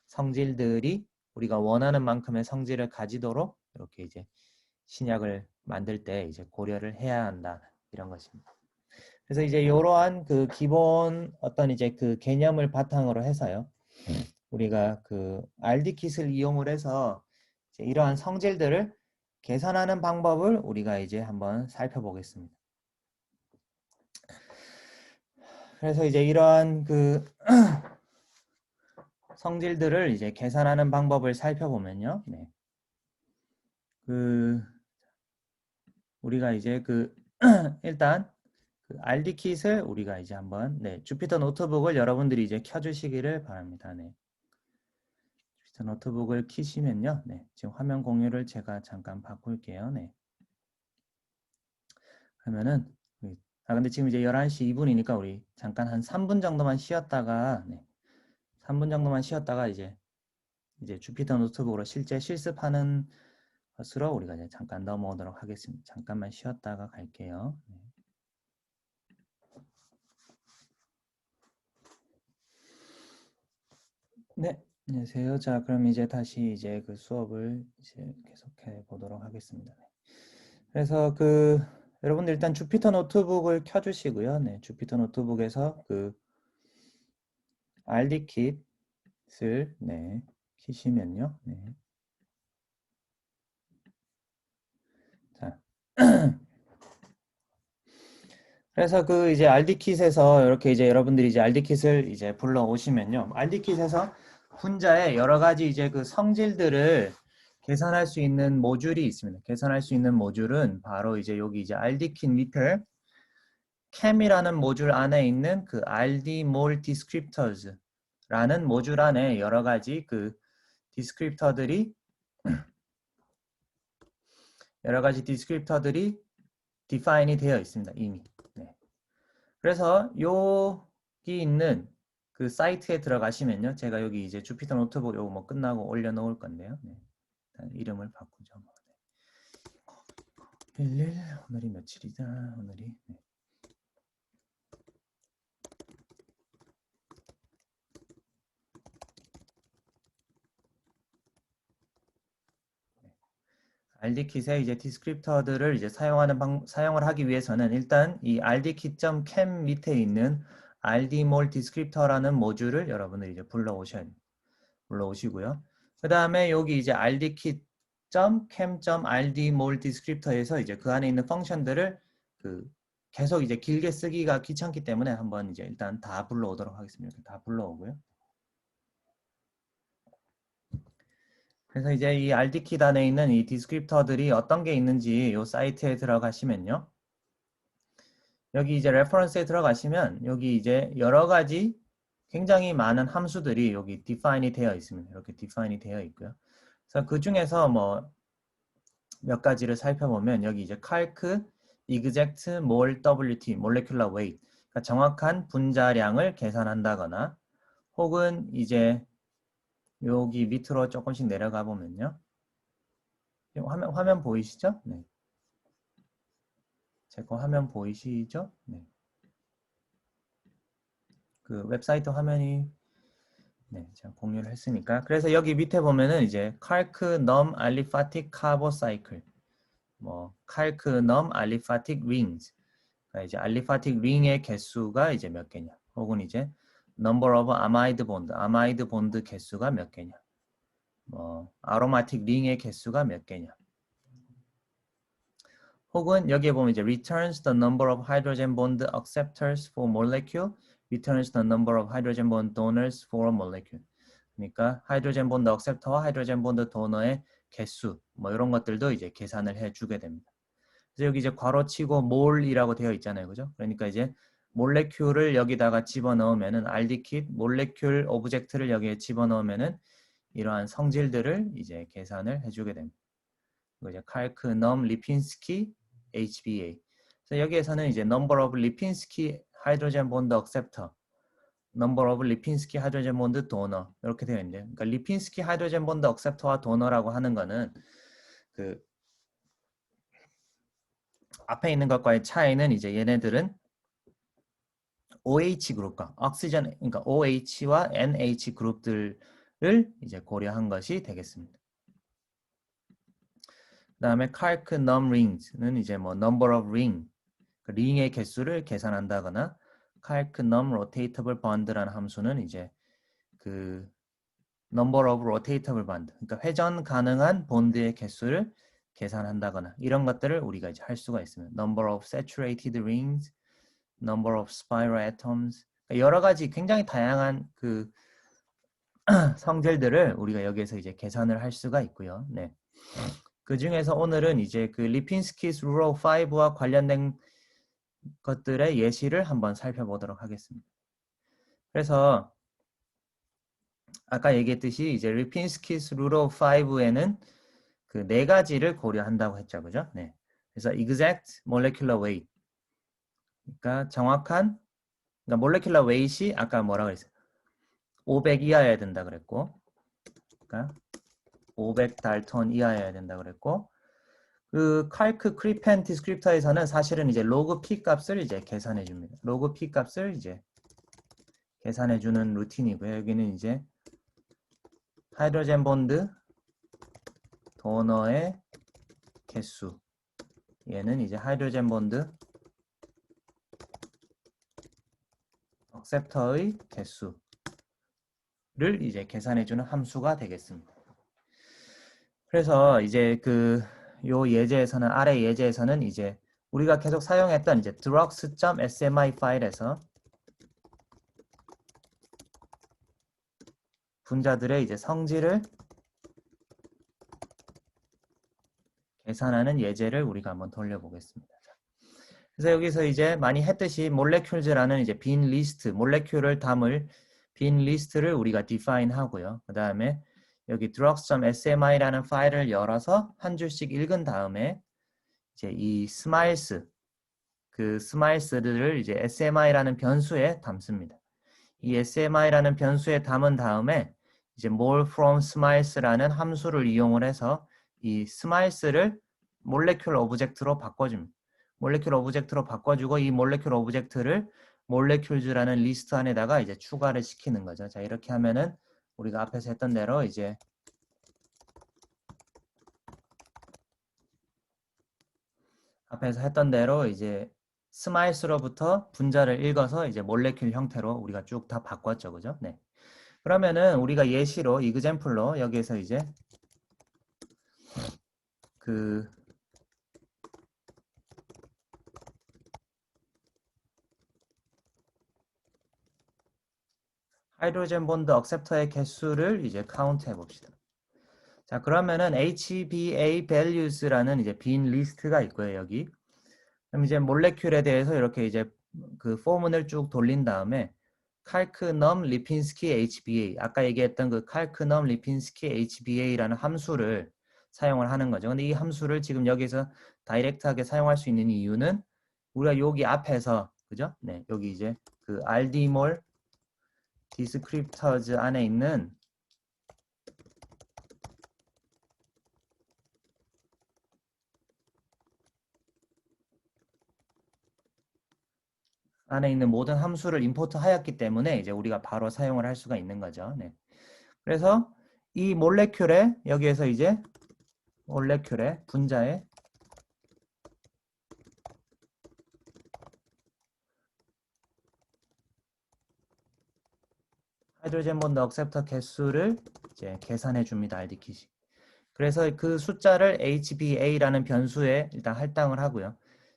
Speaker 1: 성질들이 우리가 원하는 만큼의 성질을 가지도록 이렇게 이제 신약을 만들 때 이제 고려를 해야 한다 이런 것입니다. 그래서 이제 이러한 기본 어떤 이제 개념을 바탕으로 해서요. 우리가 RD킷을 이용을 해서 이러한 성질들을 계산하는 방법을 우리가 이제 한번 살펴보겠습니다. 그래서 이제 이러한 그 성질들을 이제 계산하는 방법을 살펴보면요. 네. 우리가 이제 일단 RD킷을 우리가 이제 한번 주피터 노트북을 여러분들이 이제 켜주시기를 바랍니다. 네. 주피터 노트북을 켜시면요. 네. 지금 화면 공유를 제가 잠깐 바꿀게요. 네. 그러면은 근데 지금 이제 11시 2분이니까 우리 잠깐 한 3분 정도만 쉬었다가 3분 정도만 쉬었다가 이제 주피터 노트북으로 실제 실습하는 것으로 우리가 이제 잠깐 넘어오도록 하겠습니다. 잠깐만 쉬었다가 갈게요. 네, 안녕하세요. 자, 그럼 이제 다시 이제 그 수업을 이제 계속해 보도록 하겠습니다. 그래서 여러분들 일단 주피터 노트북을 켜주시고요. 네, 주피터 노트북에서 RD킷을 키시면요. 네. 자, 그래서 이제 RD킷에서 이렇게 이제 여러분들이 이제 RD킷을 이제 불러 오시면요. RD킷에서 분자의 여러 가지 이제 성질들을 계산할 수 있는 모듈이 있습니다. 계산할 수 있는 모듈은 바로 이제 여기 이제 RD킷 밑에 캠이라는 모듈 안에 있는 RDmol descriptors라는 모듈 안에 여러 가지 디스크립터들이 디파인이 되어 있습니다. 이미. 네. 그래서 여기 있는 사이트에 들어가시면요. 제가 여기 이제 주피터 노트북 요거 뭐 끝나고 올려놓을 건데요. 네. 일단 이름을 바꾸죠. 11 오늘이 며칠이다. 오늘이 RD킷의 이제 디스크립터들을 이제 사용을 하기 위해서는 일단 이 rdkit.cam 밑에 있는 rdmol descriptor라는 모듈을 여러분들이 이제 불러오시고요. 그 다음에 여기 이제 rdkit.cam.rdmol descriptor에서 이제 그 안에 있는 펑션들을 계속 이제 길게 쓰기가 귀찮기 때문에 한번 이제 일단 다 불러오도록 하겠습니다. 다 불러오고요. 그래서 이제 이 RD킷 안에 있는 이 디스크립터들이 어떤 게 있는지 이 사이트에 들어가시면요. 여기 이제 레퍼런스에 들어가시면 여기 이제 여러 가지 굉장히 많은 함수들이 여기 define이 되어 있습니다. 이렇게 define이 되어 있고요. 그래서 그 중에서 뭐 몇 가지를 살펴보면 여기 이제 calc, exact, mol, wt, molecular weight, 그러니까 정확한 분자량을 계산한다거나 혹은 이제 여기 밑으로 조금씩 내려가 보면요. 화면 보이시죠? 네. 제 거 화면 보이시죠? 네. 웹사이트 화면이 제가 공유를 했으니까. 그래서 여기 밑에 보면은 이제 calc, num, aliphatic, carbocycle, 뭐 calc, num, aliphatic rings. 그러니까 이제 aliphatic ring의 개수가 이제 몇 개냐. 혹은 이제 number of amide bond 개수가 몇 개냐. 뭐 aromatic ring의 개수가 몇 개냐. 혹은 여기에 보면 이제 returns the number of hydrogen bond acceptors for molecule, returns the number of hydrogen bond donors for a molecule. 그러니까 하이드로젠 본드 액셉터와 하이드로젠 본드 도너의 개수 뭐 이런 것들도 이제 계산을 해주게 됩니다. 그래서 여기 이제 괄호치고 몰이라고 되어 있잖아요, 그죠? 그러니까 이제 몰레큘을 여기다가 집어넣으면은 RD킷 몰레큘 오브젝트를 여기에 집어넣으면은 이러한 성질들을 이제 계산을 해주게 됩니다. 이제 칼크, 넘, 리핀스키, HBA. 그래서 여기에서는 이제 number of 리핀스키 하이드로젠 본드 액셉터, number of 리핀스키 하이드로젠 본드 도너 이렇게 되어 있는데, 그러니까 리핀스키 하이드로젠 본드 액셉터와 도너라고 하는 거는 앞에 있는 것과의 차이는 이제 얘네들은 OH 그룹과 옥시전, 그러니까 OH와 NH 그룹들을 이제 고려한 것이 되겠습니다. 그 다음에 calc num rings는 이제 뭐 number of ring, 링의 개수를 계산한다거나 calc num rotatable bond라는 함수는 이제 number of rotatable bond, 그러니까 회전 가능한 본드의 개수를 계산한다거나 이런 것들을 우리가 이제 할 수가 있습니다. number of saturated rings, number of spiral atoms, 그러니까 여러 가지 굉장히 다양한 그 성질들을 우리가 여기에서 이제 계산을 할 수가 있고요. 네. 그 중에서 오늘은 이제 그 리핀스키's rule of 5와 관련된 것들의 예시를 한번 살펴보도록 하겠습니다. 그래서 아까 얘기했듯이 이제 리핀스키's rule of 5에는 그 네 가지를 고려한다고 했죠, 그죠? 네. 그래서 exact molecular weight, 그러니까 정확한, 그러니까 molecular weight이 아까 뭐라고 했어요? 500 이하여야 된다 그랬고, 그러니까 500 달톤 이하여야 된다 그랬고, 그 칼크 크리펜 디스크립터에서는 사실은 이제 로그 P 값을 이제 계산해 줍니다. 로그 P 값을 이제 계산해 주는 루틴이고요. 여기는 이제 하이드로젠 본드 도너의 개수, 얘는 이제 하이드로젠 본드 억셉터의 개수를 이제 계산해 주는 함수가 되겠습니다. 그래서 이제 그 요 예제에서는, 아래 예제에서는 이제 우리가 계속 사용했던 이제 drugs.smi 파일에서 분자들의 이제 성질을 계산하는 예제를 우리가 한번 돌려보겠습니다. 그래서 여기서 이제 많이 했듯이 molecules라는 이제 빈 리스트, 몰레큘을 담을 빈 리스트를 우리가 define 하고요. 그 다음에 여기 drugs.smi라는 파일을 열어서 한 줄씩 읽은 다음에 이제 이 smiles, 그 smiles들을 이제 smi라는 변수에 담습니다. 이 smi라는 변수에 담은 다음에 이제 mole from smiles라는 함수를 이용을 해서 이 smiles를 molecule object로 바꿔줍니다. molecule object로 바꿔주고 이 molecule object를 molecules라는 리스트 안에다가 이제 추가를 시키는 거죠. 자, 이렇게 하면은 우리가 앞에서 했던 대로 이제 스마일스로부터 분자를 읽어서 이제 몰레큘 형태로 우리가 쭉 다 바꿨죠. 그죠? 네. 그러면은 우리가 예시로, 이그젬플로 여기에서 이제 그 하이드로젠 본드 억셉터의 개수를 이제 카운트 해봅시다. 자, 그러면은 HBA values라는 이제 빈 리스트가 있고요, 여기. 그럼 이제 몰레큘에 대해서 이렇게 이제 그 포문을 쭉 돌린 다음에 칼크넘 리핀스키 HBA, 아까 얘기했던 그 칼크넘 리핀스키 HBA라는 함수를 사용을 하는 거죠. 근데 이 함수를 지금 여기서 다이렉트하게 사용할 수 있는 이유는 우리가 여기 앞에서, 그죠? 네, 여기 이제 그 RD몰 디스크립터즈 안에 있는 모든 함수를 임포트 하였기 때문에 이제 우리가 바로 사용을 할 수가 있는 거죠. 네. 그래서 이 몰레큘에 여기에서 이제 몰레큘의 분자에 하이드로젠 본드 억셉터 개수를 이제 계산해 줍니다. RD킷이. 그래서 그 숫자를 HBA라는 변수에 일단 할당을 하고요.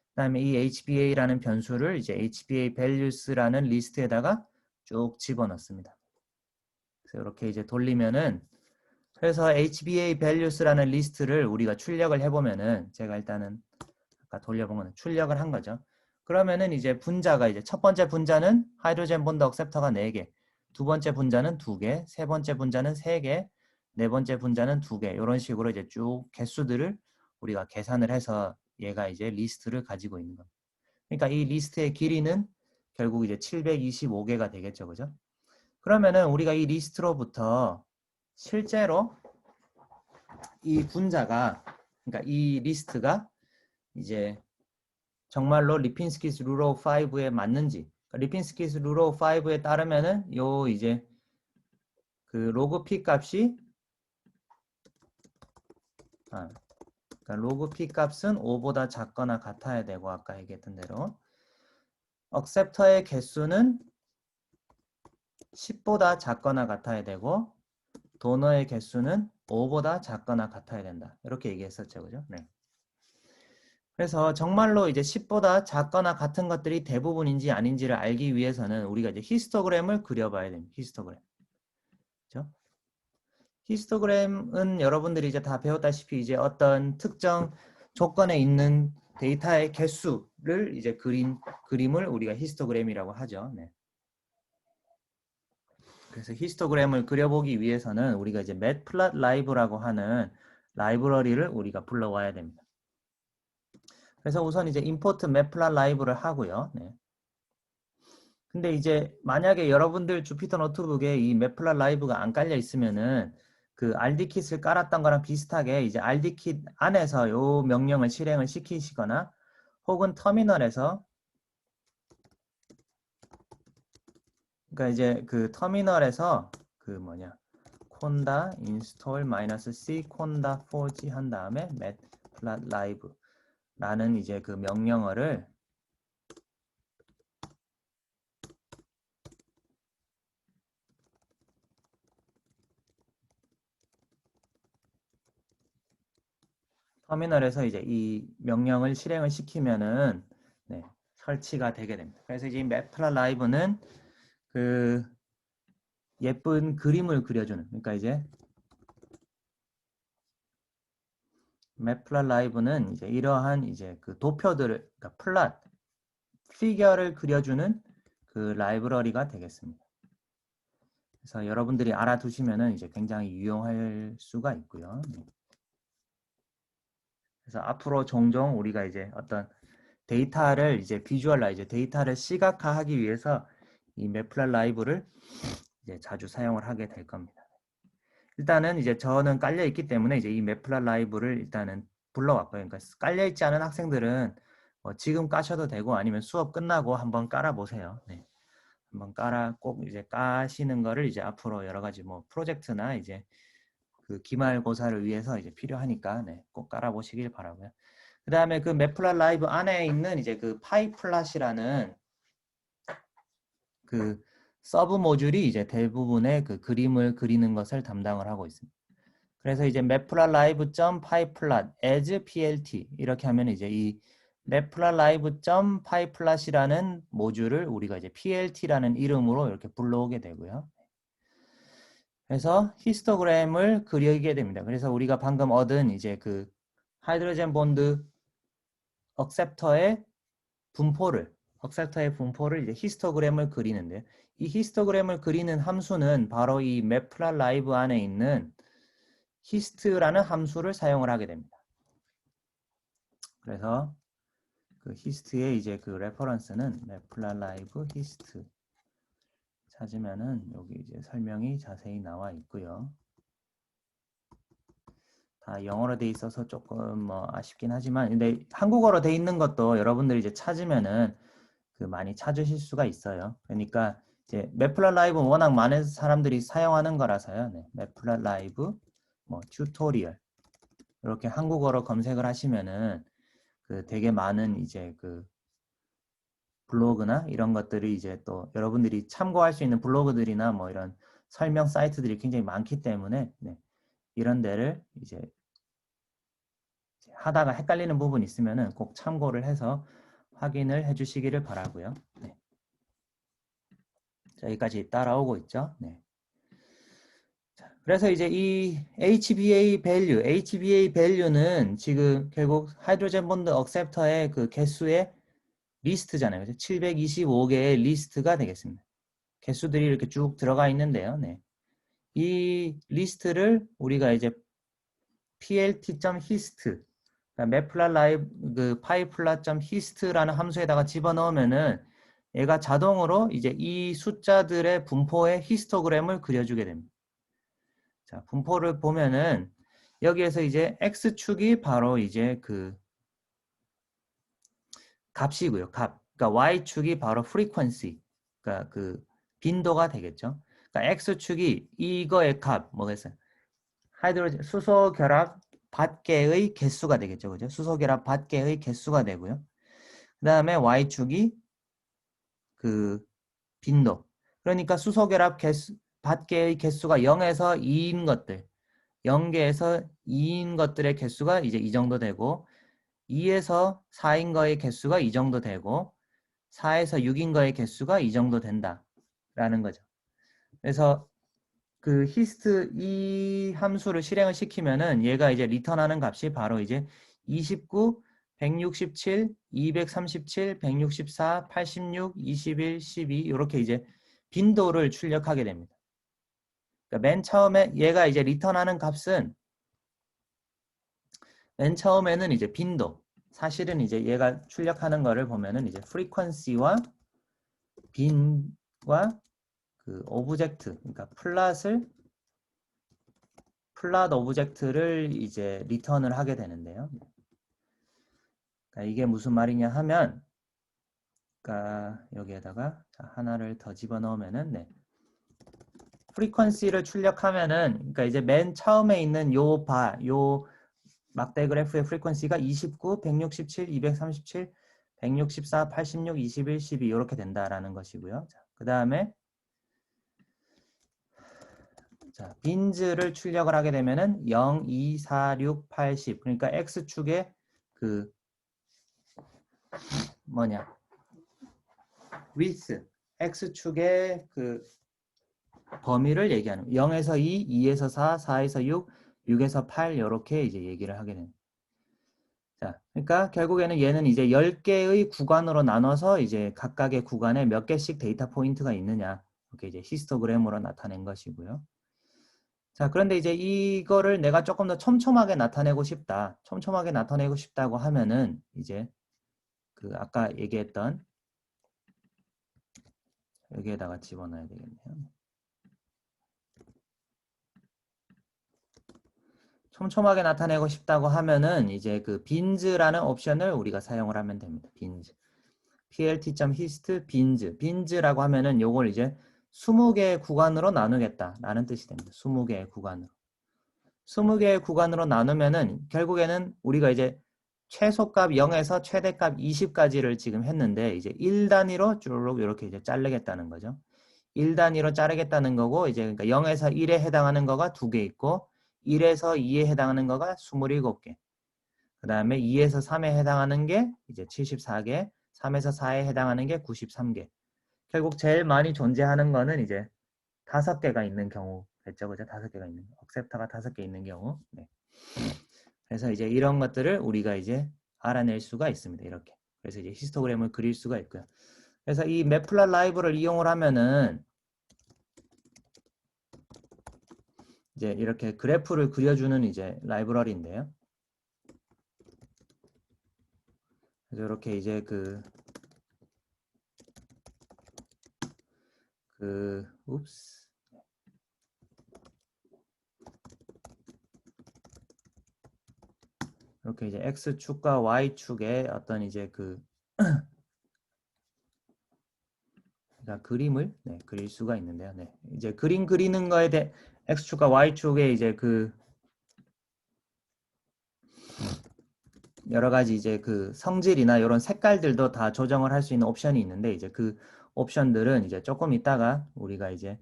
Speaker 1: 그다음에 이 HBA라는 변수를 이제 HBA values라는 리스트에다가 쭉 집어넣습니다. 그래서 이렇게 이제 돌리면은, 그래서 HBA values라는 리스트를 우리가 출력을 해보면은, 제가 일단은 아까 돌려본 거는 출력을 한 거죠. 그러면은 이제 분자가 이제 첫 번째 분자는 하이드로젠 본드 억셉터가 4개, 두 번째 분자는 2개, 세 번째 분자는 3개, 네 번째 분자는 2개, 이런 식으로 이제 쭉 개수들을 우리가 계산을 해서 얘가 이제 리스트를 가지고 있는 겁니다. 그러니까 이 리스트의 길이는 결국 이제 725개가 되겠죠. 그죠? 그러면은 우리가 이 리스트로부터 실제로 이 분자가, 그러니까 이 리스트가 이제 정말로 리핀스키스 룰 오브 5에 맞는지, 리핀스키스 룰 오브 5에 따르면은 요 이제 그 로그 P 값이 그러니까 로그 P 값은 5보다 작거나 같아야 되고, 아까 얘기했던 대로 억셉터의 개수는 10보다 작거나 같아야 되고, 도너의 개수는 5보다 작거나 같아야 된다. 이렇게 얘기했었죠. 그죠? 네. 그래서 정말로 이제 10보다 작거나 같은 것들이 대부분인지 아닌지를 알기 위해서는 우리가 이제 히스토그램을 그려봐야 됩니다. 히스토그램. 그죠? 히스토그램은 여러분들이 이제 다 배웠다시피 이제 어떤 특정 조건에 있는 데이터의 개수를 이제 그림을 우리가 히스토그램이라고 하죠. 네. 그래서 히스토그램을 그려보기 위해서는 우리가 이제 matplotlib라고 하는 라이브러리를 우리가 불러와야 됩니다. 그래서 우선 이제 import matplotlib를 하고요. 네. 근데 이제 만약에 여러분들 주피터 노트북에 이 matplotlib가 안 깔려 있으면은 그 rdkit을 깔았던 거랑 비슷하게 이제 rdkit 안에서 요 명령을 실행을 시키시거나 혹은 터미널에서 그러니까 이제 그 터미널에서 그 뭐냐 conda install -c conda forge 한 다음에 matplotlib 라는 이제 그 명령어를 터미널에서 이제 이 명령을 실행을 시키면은 네, 설치가 되게 됩니다. 그래서 이제 matplotlib는 그 예쁜 그림을 그려주는 그러니까 이제 matplotlib는 이제 이러한 이제 그 도표들을 그러니까 플랫 피겨를 그려주는 그 라이브러리가 되겠습니다. 그래서 여러분들이 알아두시면은 이제 굉장히 유용할 수가 있고요. 그래서 앞으로 종종 우리가 이제 어떤 데이터를 이제 비주얼라이즈, 데이터를 시각화하기 위해서 이 matplotlib를 이제 자주 사용을 하게 될 겁니다. 일단은 이제 저는 깔려 있기 때문에 이제 이 matplotlib를 일단은 불러왔고요. 그러니까 깔려 있지 않은 학생들은 지금 까셔도 되고 아니면 수업 끝나고 한번 깔아 보세요. 네. 한번 꼭 이제 까시는 거를 이제 앞으로 여러 가지 뭐 프로젝트나 이제 그 기말고사를 위해서 이제 필요하니까 네, 꼭 깔아 보시길 바라고요. 그 다음에 그 matplotlib 안에 있는 이제 그 pyplot이라는 그 서브 모듈이 이제 대부분의 그 그림을 그리는 것을 담당을 하고 있습니다. 그래서 이제 matplotlib.pyplot as plt 이렇게 하면 이제 이 matplotlib.pyplot이라는 모듈을 우리가 이제 plt라는 이름으로 이렇게 불러오게 되고요. 그래서 히스토그램을 그리게 됩니다. 그래서 우리가 방금 얻은 이제 그 하이드로젠 본드 억셉터의 분포를 이제 히스토그램을 그리는데 이 히스토그램을 그리는 함수는 바로 이 matplotlib 안에 있는 hist라는 함수를 사용을 하게 됩니다. 그래서 그 hist의 이제 그 레퍼런스는 matplotlib hist 찾으면은 여기 이제 설명이 자세히 나와 있고요. 다 영어로 돼 있어서 조금 뭐 아쉽긴 하지만 근데 한국어로 돼 있는 것도 여러분들이 이제 찾으면은 그 많이 찾으실 수가 있어요. 그러니까 이제 matplotlib은 워낙 많은 사람들이 사용하는 거라서요. 네, matplotlib 뭐 튜토리얼 이렇게 한국어로 검색을 하시면은 그 되게 많은 이제 그 블로그나 이런 것들이 이제 또 여러분들이 참고할 수 있는 블로그들이나 뭐 이런 설명 사이트들이 굉장히 많기 때문에 네, 이런 데를 이제 하다가 헷갈리는 부분이 있으면은 꼭 참고를 해서 확인을 해주시기를 바라고요. 네. 자, 여기까지 따라오고 있죠. 네. 자, 그래서 이제 이 HBA value는 지금 결국 하이드로젠 본드 억셉터의 그 개수의 리스트잖아요. 725개의 리스트가 되겠습니다. 개수들이 이렇게 쭉 들어가 있는데요. 네. 이 리스트를 우리가 이제 plt.hist matplotlib 그 pyplot.hist라는 함수에다가 집어넣으면은 얘가 자동으로 이제 이 숫자들의 분포의 히스토그램을 그려주게 됩니다. 자, 분포를 보면은 여기에서 이제 x축이 바로 이제 그 값이고요. 그러니까 y축이 바로 frequency. 그러니까 그 빈도가 되겠죠. 그러니까 x축이 이거의 값 뭐겠어요? 하이드로젠 수소 결합 받계의 개수가 되겠죠. 그죠? 수소 결합 받계의 개수가 되고요. 그다음에 y축이 그 빈도. 그러니까 수소 결합 개수 밖개의 개수가 0에서 2인 것들, 0개에서 2인 것들의 개수가 이제 이 정도 되고 2에서 4인 거의 개수가 이 정도 되고 4에서 6인 거의 개수가 이 정도 된다라는 거죠. 그래서 그 히스트 이 함수를 실행을 시키면은 얘가 이제 리턴하는 값이 바로 이제 29, 167, 237, 164, 86, 21, 12 이렇게 이제 빈도를 출력하게 됩니다. 그러니까 맨 처음에 얘가 이제 리턴하는 값은 맨 처음에는 이제 빈도, 사실은 이제 얘가 출력하는 거를 보면은 이제 frequency와 빈과 그 오브젝트, 그러니까 플랫 오브젝트를 이제 리턴을 하게 되는데요. 그러니까 이게 무슨 말이냐 하면, 그러니까 여기에다가 하나를 더 집어넣으면은, 네. 프리퀀시를 출력하면은, 그러니까 이제 맨 처음에 있는 요 막대 그래프의 프리퀀시가 29, 167, 237, 164, 86, 21, 12 이렇게 된다라는 것이고요. 그 다음에 자, 빈즈를 출력을 하게 되면은 0, 2, 4, 6, 8, 10. 그러니까 x축의 그 뭐냐? width, x축의 그 범위를 얘기하는 0에서 2, 2에서 4, 4에서 6, 6에서 8 이렇게 이제 얘기를 하게 됩니다. 자, 그러니까 결국에는 얘는 이제 10개의 구간으로 나눠서 이제 각각의 구간에 몇 개씩 데이터 포인트가 있느냐. 이렇게 이제 히스토그램으로 나타낸 것이고요. 자, 그런데 이제 이거를 내가 조금 더 촘촘하게 나타내고 싶다. 촘촘하게 나타내고 싶다고 하면은 이제 그 아까 얘기했던 여기에다가 집어넣어야 되겠네요. 촘촘하게 나타내고 싶다고 하면은 이제 그 빈즈라는 옵션을 우리가 사용을 하면 됩니다. 빈즈. plt.hist 빈즈라고 하면은 요걸 이제 20개의 구간으로 나누겠다라는 뜻이 됩니다. 20개의 구간으로. 20개의 구간으로 나누면은 결국에는 우리가 이제 최소값 0에서 최대값 20까지를 지금 했는데 이제 1단위로 쭉 이렇게 이제 자르겠다는 거죠. 1단위로 자르겠다는 거고 이제 그러니까 0에서 1에 해당하는 거가 2개 있고 1에서 2에 해당하는 거가 27개. 그 다음에 2에서 3에 해당하는 게 이제 74개, 3에서 4에 해당하는 게 93개. 결국 제일 많이 존재하는 거는 이제 5개가 있는 경우겠죠. 그죠? 5개가 있는, 억셉터가 5개 있는 경우. 네. 그래서 이제 이런 것들을 우리가 이제 알아낼 수가 있습니다. 이렇게. 그래서 이제 히스토그램을 그릴 수가 있고요. 그래서 이 매플럿 라이브를 이용을 하면은 이제 이렇게 그래프를 그려주는 이제 라이브러리인데요. 그래서 이렇게 이제 웁스. 이렇게 이제 X축과 Y축의 어떤 이제 그러니까 그림을 네, 그릴 수가 있는데요. 네. 이제 그림 그리는 거에 대해 X축과 Y축의 이제 여러 가지 이제 성질이나 이런 색깔들도 다 조정을 할 수 있는 옵션이 있는데 이제 그 옵션들은 이제 조금 있다가 우리가 이제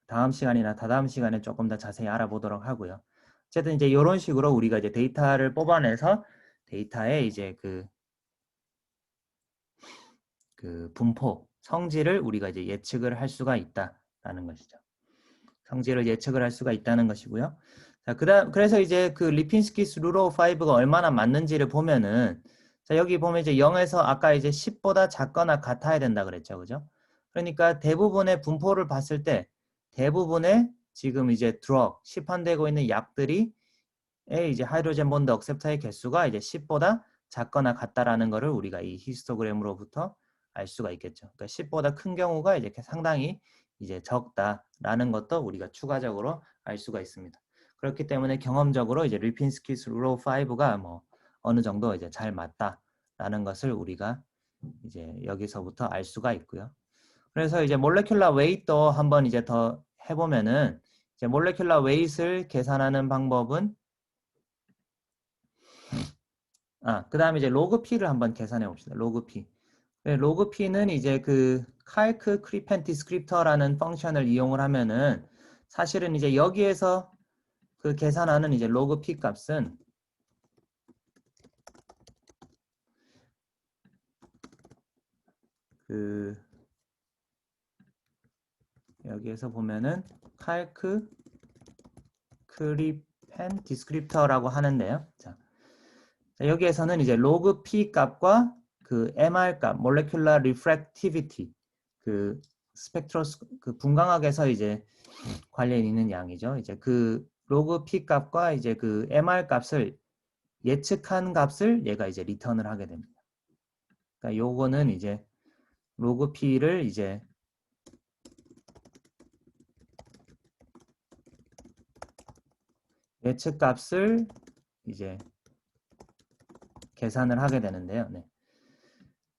Speaker 1: 다음 시간이나 다다음 시간에 조금 더 자세히 알아보도록 하고요. 어쨌든 이제 이런 식으로 우리가 이제 데이터를 뽑아내서 데이터의 이제 그 분포, 성질을 우리가 이제 예측을 할 수가 있다라는 것이죠. 성질을 예측을 할 수가 있다는 것이고요. 자, 그래서 이제 그 리핀스키스 룰 오브 5가 얼마나 맞는지를 보면은 자, 여기 보면 이제 0에서 아까 이제 10보다 작거나 같아야 된다 그랬죠. 그죠? 그러니까 대부분의 분포를 봤을 때 대부분의 지금 이제 시판되고 있는 약들이 이제 하이드로젠 본드 억셉터의 개수가 이제 10보다 작거나 같다라는 거를 우리가 이 히스토그램으로부터 알 수가 있겠죠. 그러니까 10보다 큰 경우가 이제 상당히 이제 적다라는 것도 우리가 추가적으로 알 수가 있습니다. 그렇기 때문에 경험적으로 이제 리핀스키스 룰 오브 5가 뭐 어느 정도 이제 잘 맞다라는 것을 우리가 이제 여기서부터 알 수가 있고요. 그래서 이제 몰레큘러 웨이트도 한번 이제 더 해보면은 이제 몰레큘러 웨이트를 계산하는 방법은 그 다음에 이제 로그 P를 한번 계산해 봅시다. 로그 P. 로그 P는 이제 칼크 크리펜 디스크립터라는 펑션을 이용을 하면은 사실은 이제 여기에서 그 계산하는 이제 로그 p 값은 그 여기에서 보면은 calc, 크리펜, 디스크립터라고 하는데요. 자, 여기에서는 이제 로그 p 값과 그 MR 값, molecular refractivity, 그 스펙트로스 그 분광학에서 이제 관련 있는 양이죠. 이제 그 로그 p 값과 이제 그 MR 값을 예측한 값을 얘가 이제 리턴을 하게 됩니다. 그러니까 요거는 이제 로그 p를 이제 예측 값을 이제 계산을 하게 되는데요. 네.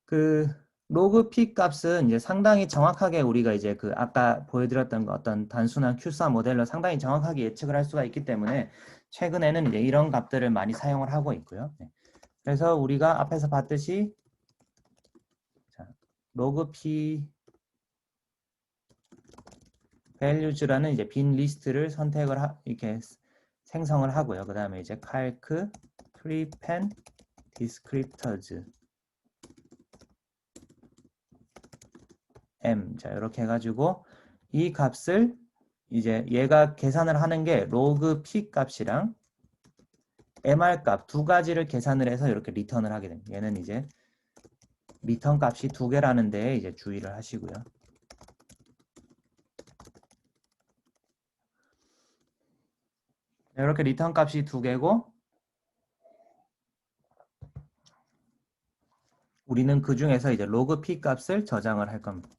Speaker 1: 그 로그 p 값은 이제 상당히 정확하게 우리가 이제 그 아까 보여드렸던 어떤 단순한 Q4 모델로 상당히 정확하게 예측을 할 수가 있기 때문에 최근에는 이제 이런 값들을 많이 사용을 하고 있고요. 네. 그래서 우리가 앞에서 봤듯이 자, 로그 p values라는 이제 빈 리스트를 선택을 이렇게 생성을 하고요. 그 다음에 이제 calc, prepend, descriptors m 자 이렇게 해가지고 이 값을 이제 얘가 계산을 하는 게 로그 p 값이랑 mr 값 두 가지를 계산을 해서 이렇게 리턴을 하게 됩니다. 얘는 이제 리턴 값이 두 개라는 데에 이제 주의를 하시고요. 이렇게 리턴 값이 두 개고 우리는 그 중에서 이제 로그 p 값을 저장을 할 겁니다.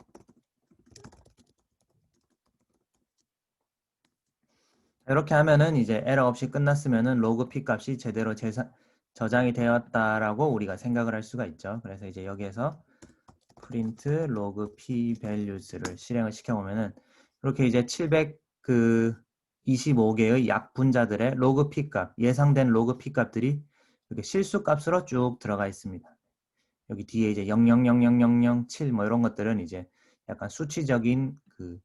Speaker 1: 이렇게 하면은 이제 에러 없이 끝났으면은 로그 p 값이 제대로 저장이 되었다라고 우리가 생각을 할 수가 있죠. 그래서 이제 여기에서 print log p values를 실행을 시켜보면은 이렇게 이제 725개의 약 분자들의 로그 p 값, 예상된 로그 p 값들이 이렇게 실수 값으로 쭉 들어가 있습니다. 여기 뒤에 이제 0000007 뭐 이런 것들은 이제 약간 수치적인 그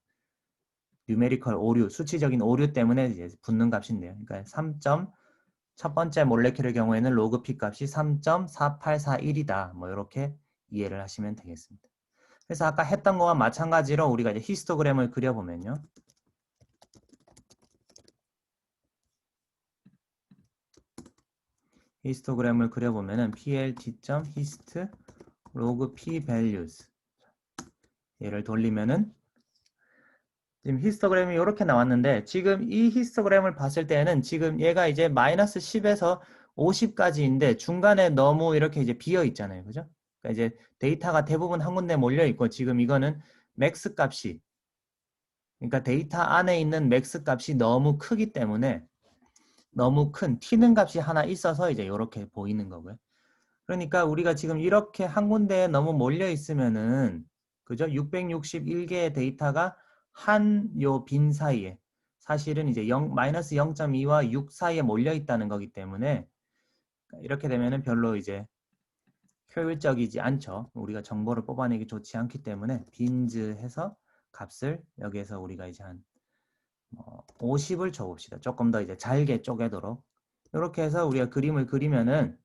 Speaker 1: 뉴메리컬 오류, 수치적인 오류 때문에 이제 붙는 값인데요. 그러니까 3. 첫 번째 몰레킬의 경우에는 로그 p 값이 3.4841이다. 뭐 이렇게 이해를 하시면 되겠습니다. 그래서 아까 했던 거와 마찬가지로 우리가 이제 히스토그램을 그려보면요. 히스토그램을 그려보면은 plt.hist log p values 얘를 돌리면은 지금 히스토그램이 이렇게 나왔는데 지금 이 히스토그램을 봤을 때는 지금 얘가 이제 마이너스 10에서 50까지인데 중간에 너무 이렇게 이제 비어 있잖아요. 그죠? 그러니까 이제 데이터가 대부분 한 군데 몰려 있고 지금 이거는 맥스 값이 그러니까 데이터 안에 있는 맥스 값이 너무 크기 때문에 너무 큰 튀는 값이 하나 있어서 이제 이렇게 보이는 거고요. 그러니까 우리가 지금 이렇게 한 군데에 너무 몰려 있으면은 그죠? 661개의 데이터가 한 요 빈 사이에 사실은 이제 마이너스 0.2와 6 사이에 몰려 있다는 거기 때문에 이렇게 되면은 별로 이제 효율적이지 않죠. 우리가 정보를 뽑아내기 좋지 않기 때문에 빈즈 해서 값을 여기에서 우리가 이제 한 50을 줘봅시다. 조금 더 이제 잘게 쪼개도록 이렇게 해서 우리가 그림을 그리면은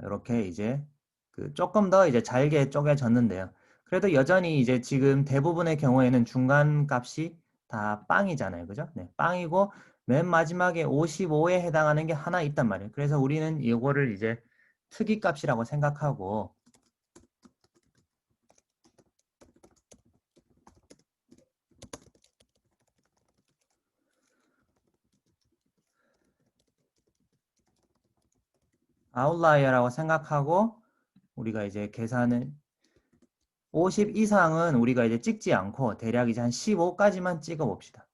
Speaker 1: 이렇게 이제 그 조금 더 이제 잘게 쪼개졌는데요. 그래도 여전히 이제 지금 대부분의 경우에는 중간 값이 다 빵이잖아요. 그죠? 네, 빵이고 맨 마지막에 55에 해당하는 게 하나 있단 말이에요. 그래서 우리는 이거를 이제 특이 값이라고 생각하고 아웃라이어라고 생각하고 우리가 이제 계산을 50 이상은 우리가 이제 찍지 않고 대략 이제 한 15까지만 찍어 봅시다.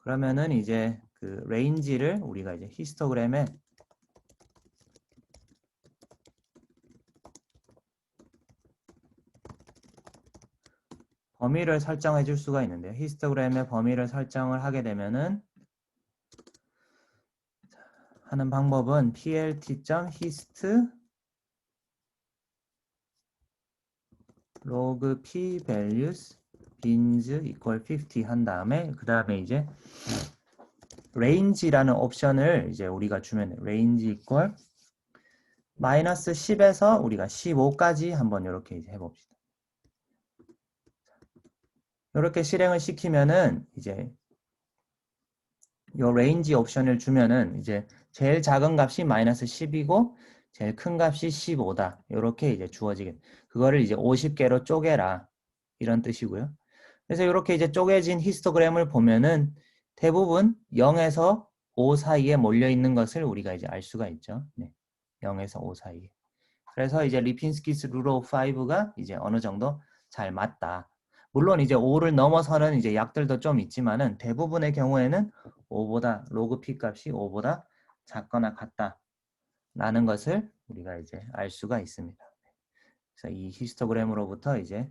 Speaker 1: 그러면은 이제 그 레인지를 우리가 이제 히스토그램에 범위를 설정해 줄 수가 있는데요. 히스토그램의 범위를 설정을 하게 되면은 하는 방법은 plt.hist log p values beans equal 50 한 다음에 그 다음에 이제 range라는 옵션을 이제 우리가 주면 range equal 마이너스 10에서 우리가 15까지 한번 이렇게 이제 해봅시다. 이렇게 실행을 시키면은 이제 요 range 옵션을 주면은 이제 제일 작은 값이 마이너스 10이고 제일 큰 값이 15다. 이렇게 이제 주어지게. 그거를 이제 50개로 쪼개라. 이런 뜻이고요. 그래서 이렇게 이제 쪼개진 히스토그램을 보면은 대부분 0에서 5 사이에 몰려 있는 것을 우리가 이제 알 수가 있죠. 네. 0에서 5 사이에. 그래서 이제 리핀스키스 룰 오브 5가 이제 어느 정도 잘 맞다. 물론 이제 5를 넘어서는 이제 약들도 좀 있지만은 대부분의 경우에는 5보다 로그 p 값이 5보다 작거나 같다라는 것을 우리가 이제 알 수가 있습니다. 그래서 이 히스토그램으로부터 이제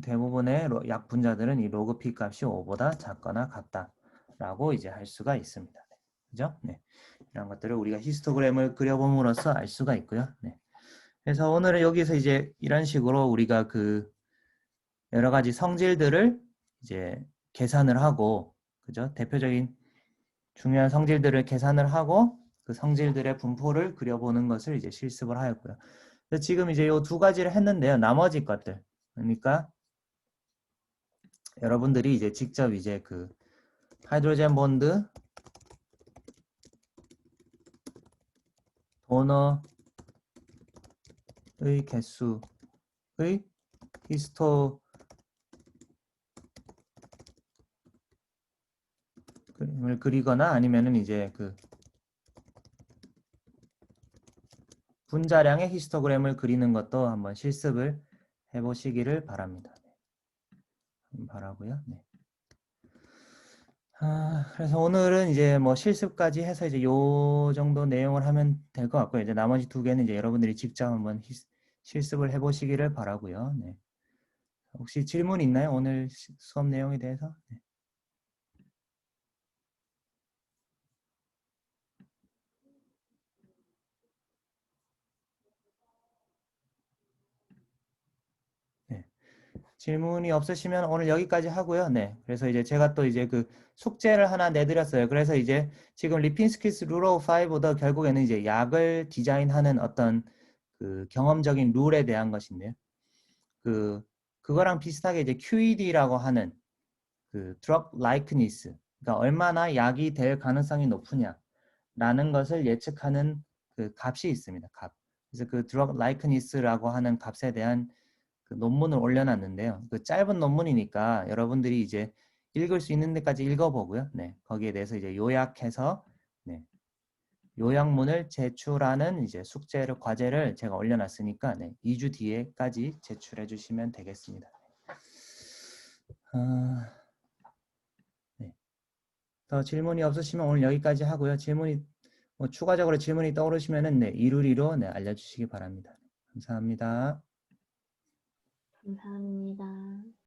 Speaker 1: 대부분의 약분자들은 이 로그 p 값이 5보다 작거나 같다라고 이제 할 수가 있습니다. 그죠? 네. 이런 것들을 우리가 히스토그램을 그려봄으로써 알 수가 있고요. 네. 그래서 오늘은 여기서 이제 이런 식으로 우리가 그 여러 가지 성질들을 이제 계산을 하고, 그죠? 대표적인 중요한 성질들을 계산을 하고 그 성질들의 분포를 그려보는 것을 이제 실습을 하였고요. 그래서 지금 이제 이 두 가지를 했는데요. 나머지 것들. 그러니까 여러분들이 이제 직접 이제 그 하이드로젠 본드 도너의 개수의 히스토그램을 그리거나 아니면은 이제 그 분자량의 히스토그램을 그리는 것도 한번 실습을 해보시기를 바랍니다. 바라고요. 네. 그래서 오늘은 이제 뭐 실습까지 해서 이제 요 정도 내용을 하면 될 것 같고요. 이제 나머지 두 개는 이제 여러분들이 직접 한번 실습을 해보시기를 바라고요. 네. 혹시 질문 있나요? 오늘 수업 내용에 대해서? 네. 네. 질문이 없으시면 오늘 여기까지 하고요. 네. 그래서 이제 제가 또 이제 그 숙제를 하나 내드렸어요. 그래서 이제 지금 리핀스키스 룰 오브 5도 결국에는 이제 약을 디자인하는 어떤 그 경험적인 룰에 대한 것인데요. 그거랑 비슷하게 이제 QED라고 하는 그 drug likeness, 그러니까 얼마나 약이 될 가능성이 높으냐라는 것을 예측하는 그 값이 있습니다. 값. 그래서 그 drug likeness라고 하는 값에 대한 그 논문을 올려놨는데요. 그 짧은 논문이니까 여러분들이 이제 읽을 수 있는 데까지 읽어보고요. 네, 거기에 대해서 이제 요약해서 네, 요약문을 제출하는 이제 숙제를 과제를 제가 올려놨으니까 네, 2주 뒤에까지 제출해 주시면 되겠습니다. 네. 더 질문이 없으시면 오늘 여기까지 하고요. 질문이 뭐 추가적으로 질문이 떠오르시면은 네, 이루리로 네, 알려주시기 바랍니다. 감사합니다.
Speaker 2: 감사합니다.